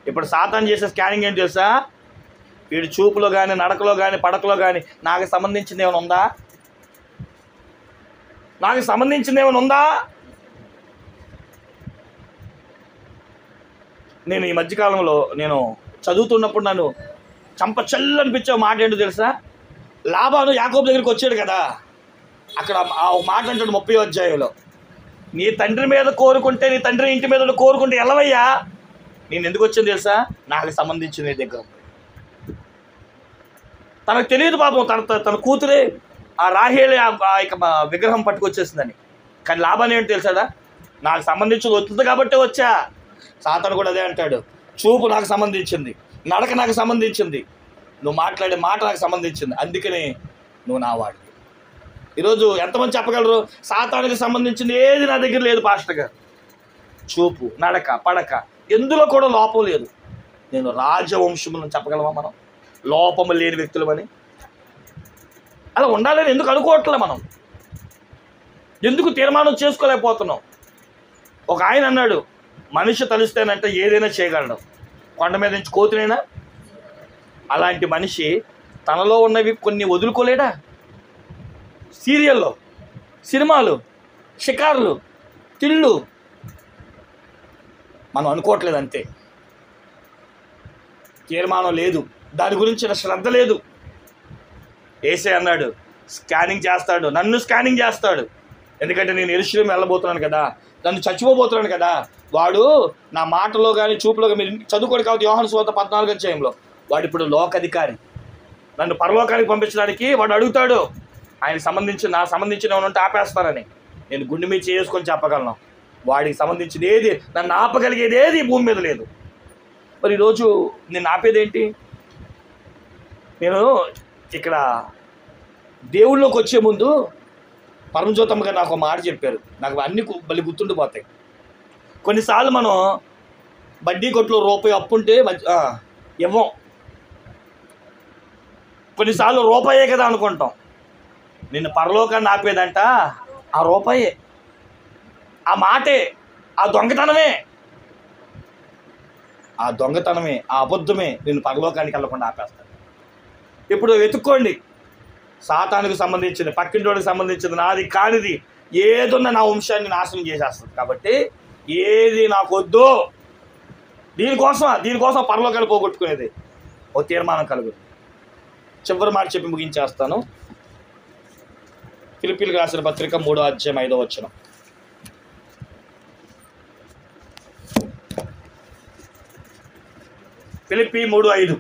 ఇప్పుడు సాతాను చేసే స్కానింగ్ ఏంటి తెలుసా? వీడి చూపులో కానీ, నడకలో కానీ, పడకలో కానీ నాకు సంబంధించింది ఏమైనా ఉందా? నేను ఈ మధ్యకాలంలో నేను చదువుతున్నప్పుడు నన్ను చంప చెల్లనిపించే మాట ఏంటో తెలుసా? లాబాను యాకోబు దగ్గరికి వచ్చాడు కదా, అక్కడ ఆ మాట అంటాడు 30వ అధ్యాయంలో, నీ తండ్రి మీద కోరుకుంటే, నీ తండ్రి ఇంటి మీద కోరుకుంటే ఎలవయ్యా. నేను ఎందుకు వచ్చాను తెలుసా? నాకు సంబంధించిన దగ్గర. తనకు తెలియదు పాపం, తన కూతురే ఆ రాహేలే విగ్రహం పట్టుకొచ్చేసిందని. కానీ లాభాన్ని ఏంటి తెలుసాడా? నాకు సంబంధించింది వస్తుంది కాబట్టి వచ్చా. సాతాను కూడా అదే అంటాడు, చూపు నాకు సంబంధించింది, నడక నాకు సంబంధించింది, నువ్వు మాట్లాడే మాట నాకు సంబంధించింది, అందుకనే నువ్వు నా వాడివి. ఈరోజు ఎంతమంది చెప్పగలరు సాతానికి సంబంధించింది ఏది నా దగ్గర లేదు పాస్టర్ గారు? చూపు, నడక, పడక ఎందులో కూడా లోపం లేదు. నేను రాజవంశములను చెప్పగలమా మనం? లోపము లేని వ్యక్తులమని అలా ఉండాలని ఎందుకు అనుకోవట్లే మనం? ఎందుకు తీర్మానం చేసుకోలేకపోతున్నాం? ఒక ఆయన అన్నాడు, మనిషి తలిస్తేనంటే ఏదైనా చేయగలడు, కొండ మీద నుంచి కోతినైనా. అలాంటి మనిషి తనలో ఉన్నవి కొన్ని వదులుకోలేడా? సీరియల్లో, సినిమాలు, షికారులు, తిళ్ళు మనం అనుకోవట్లేదు, అంతే. తీర్మానం లేదు, దాని గురించిన శ్రద్ధ లేదు. యేసయ్య అన్నాడు స్కానింగ్ చేస్తాడు, నన్ను స్కానింగ్ చేస్తాడు. ఎందుకంటే నేను యెరూషలేము వెళ్ళబోతున్నాను కదా, నన్ను చచ్చిపోబోతున్నాను కదా. వాడు నా మాటలో కానీ చూపులో కానీ, మీరు చదువుకోండి కాబట్టి యోహాను సువార్త 14వ అధ్యాయంలో, వాడు ఇప్పుడు లోకాధికారి. నన్ను పరలోకానికి పంపించడానికి వాడు అడుగుతాడు, ఆయనకి సంబంధించిన నాకు సంబంధించిన ఏమైనా ఉంటే ఆపేస్తానని. నేను గుండె మీద చేసుకొని చెప్పగలను, వాడికి సంబంధించిన ఏది, నన్ను ఆపగలిగేది ఏది భూమి మీద లేదు. మరి ఈరోజు నేను ఆపేదేంటి? నేను ఇక్కడ దేవుళ్ళలోకి వచ్చే ముందు పరమజ్యోతమ్మ గారు నాకు ఒక మాట చెప్పారు, నాకు అన్నీ మళ్ళీ గుర్తుండిపోతాయి. కొన్నిసార్లు మనం బడ్డీ కొట్లో రూపాయి అప్పు ఉంటే ఇవ్వం, కొన్నిసార్లు రూపాయే కదా అనుకుంటాం. నిన్ను పరలోకాన్ని ఆపేదంట ఆ రూపాయే, ఆ మాటే, ఆ దొంగతనమే, ఆ అబద్ధమే నిన్ను పరలోకానికి వెళ్ళకుండా ఆపేస్తాడు. ఇప్పుడు వెతుక్కోండి, సాతానికి సంబంధించింది, పక్కింటోడికి సంబంధించింది, నాది కానిది ఏదున్నా నా వంశాన్ని నాశనం చేసేస్తుంది. కాబట్టి ఏది నాకు వద్దు, దీనికోసం పరలోకాలు పోగొట్టుకునేది ఓ తీర్మానం కలుగుతుంది. చివరి మాట చెప్పి ముగించేస్తాను. ఫిలిప్పీయులకు రాసిన పత్రిక 3వ అధ్యాయం 5వ వచనం. ఫిలిప్పీ 3:5.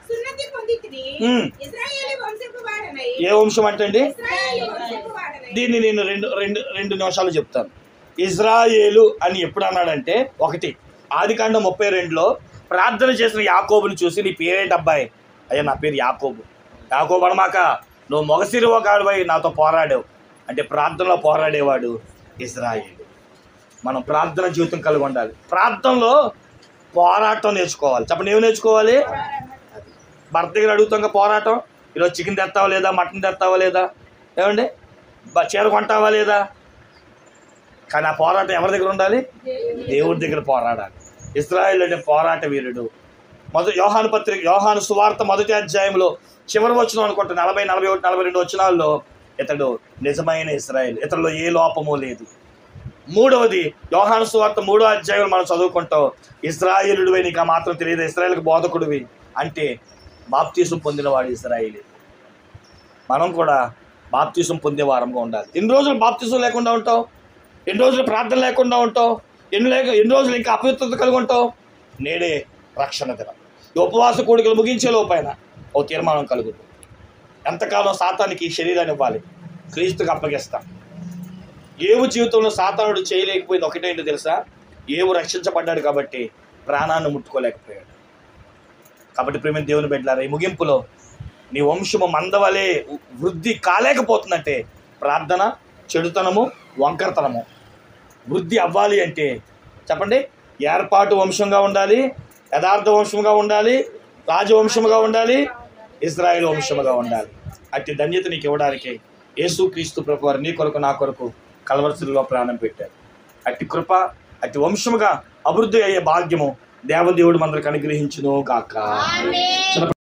సున్నతి పొంది ఎత్తితిని, ఉమ్. ఇశ్రాయేలు వంశపు వాడనై, ఏ వంశం అంటే అండి? ఇశ్రాయేలు వంశపు వాడనై. దీన్ని నేను రెండు నిమిషాలు చెప్తాను. ఇజ్రాయేలు అని ఎప్పుడు అన్నాడంటే, ఒకటి ఆదికాండం 32లో ప్రార్థన చేసిన యాకోబుని చూసి, నీ పేరేంటి అబ్బాయి? అయ్యా నా పేరు యాకోబు. యాకోబు అనమాక, నువ్వు మొగసిరివో కాడువై నాతో పోరాడావు అంటే ప్రార్థనలో పోరాడేవాడు ఇజ్రాయేలు. మనం ప్రార్థన జీవితం కలిగి ఉండాలి. ప్రార్థనలో పోరాటం నేర్చుకోవాలి. చెప్పండి, ఏమి నేర్చుకోవాలి? భర్త దగ్గర అడుగుతాం పోరాటం. ఈరోజు చికెన్ తెస్తావా లేదా, మటన్ తెస్తావా లేదా, ఏమండి చీర కొంటావా లేదా? కానీ ఆ పోరాటం ఎవరి దగ్గర ఉండాలి? దేవుడి దగ్గర పోరాడాలి. ఇశ్రాయేలు అంటే పోరాట వీరుడు. యోహాను సువార్త 1వ అధ్యాయంలో చివరి వచనం అనుకుంటా 40, 41, 42 వచనాల్లో ఇతడు నిజమైన ఇశ్రాయేలు, ఇతడిలో ఏ లోపము లేదు. మూడవది యోహాను సువార్త 3వ అధ్యాయంలో మనం చదువుకుంటాం, ఇశ్రాయేలుడివై నీకు ఆ మాత్రం తెలియదు, ఇశ్రాయేలుకి బోధకుడివి అంటే బాప్తీసం పొందినవాడు ఇశ్రాయేలు. మనం కూడా బాప్తీసం పొందే వారంగా ఉండాలి. ఎన్ని రోజులు బాప్తీసం లేకుండా ఉంటావు? ఎన్ని రోజులు ప్రార్థన లేకుండా ఉంటావు? ఎన్ని రోజులు ఇంకా అపవిత్రత కలిగి ఉంటావు? నేడే రక్షణ దినం. ఈ ఉపవాస కోడికలు ముగించే లోపైన ఓ తీర్మానం కలుగుతుంది. ఎంతకాలం సాతానికి శరీరాన్ని ఇవ్వాలి? క్రీస్తుకి అప్పగిస్తాం. ఏవు జీవితంలో సాతానుడు చేయలేకపోయింది ఒకటేంటో తెలుసా? ఏవు రక్షించబడ్డాడు కాబట్టి ప్రాణాన్ని ముట్టుకోలేకపోయాడు. కాబట్టి ప్రేమ దేవుని బిడ్డలారా, ఈ ముగింపులో నీ వంశము మందవలే వృద్ధి కాలేకపోతుందంటే ప్రార్థన, చెడుతనము, వంకరతనము వృద్ధి అవ్వాలి అంటే చెప్పండి, ఏర్పాటు వంశంగా ఉండాలి, యథార్థ వంశముగా ఉండాలి, రాజవంశముగా ఉండాలి, ఇశ్రాయేలు వంశముగా ఉండాలి. అట్టి ధన్యత నీకు ఇవ్వడానికి యేసుక్రీస్తు ప్రభువారు నీ కొరకు నా కొరకు కల్వరిలో ప్రాణం పెట్టారు. అట్టి కృప, అట్టి వంశముగా అభివృద్ధి అయ్యే భాగ్యము దేవదేవుడు మనకు అనుగ్రహించును గాక.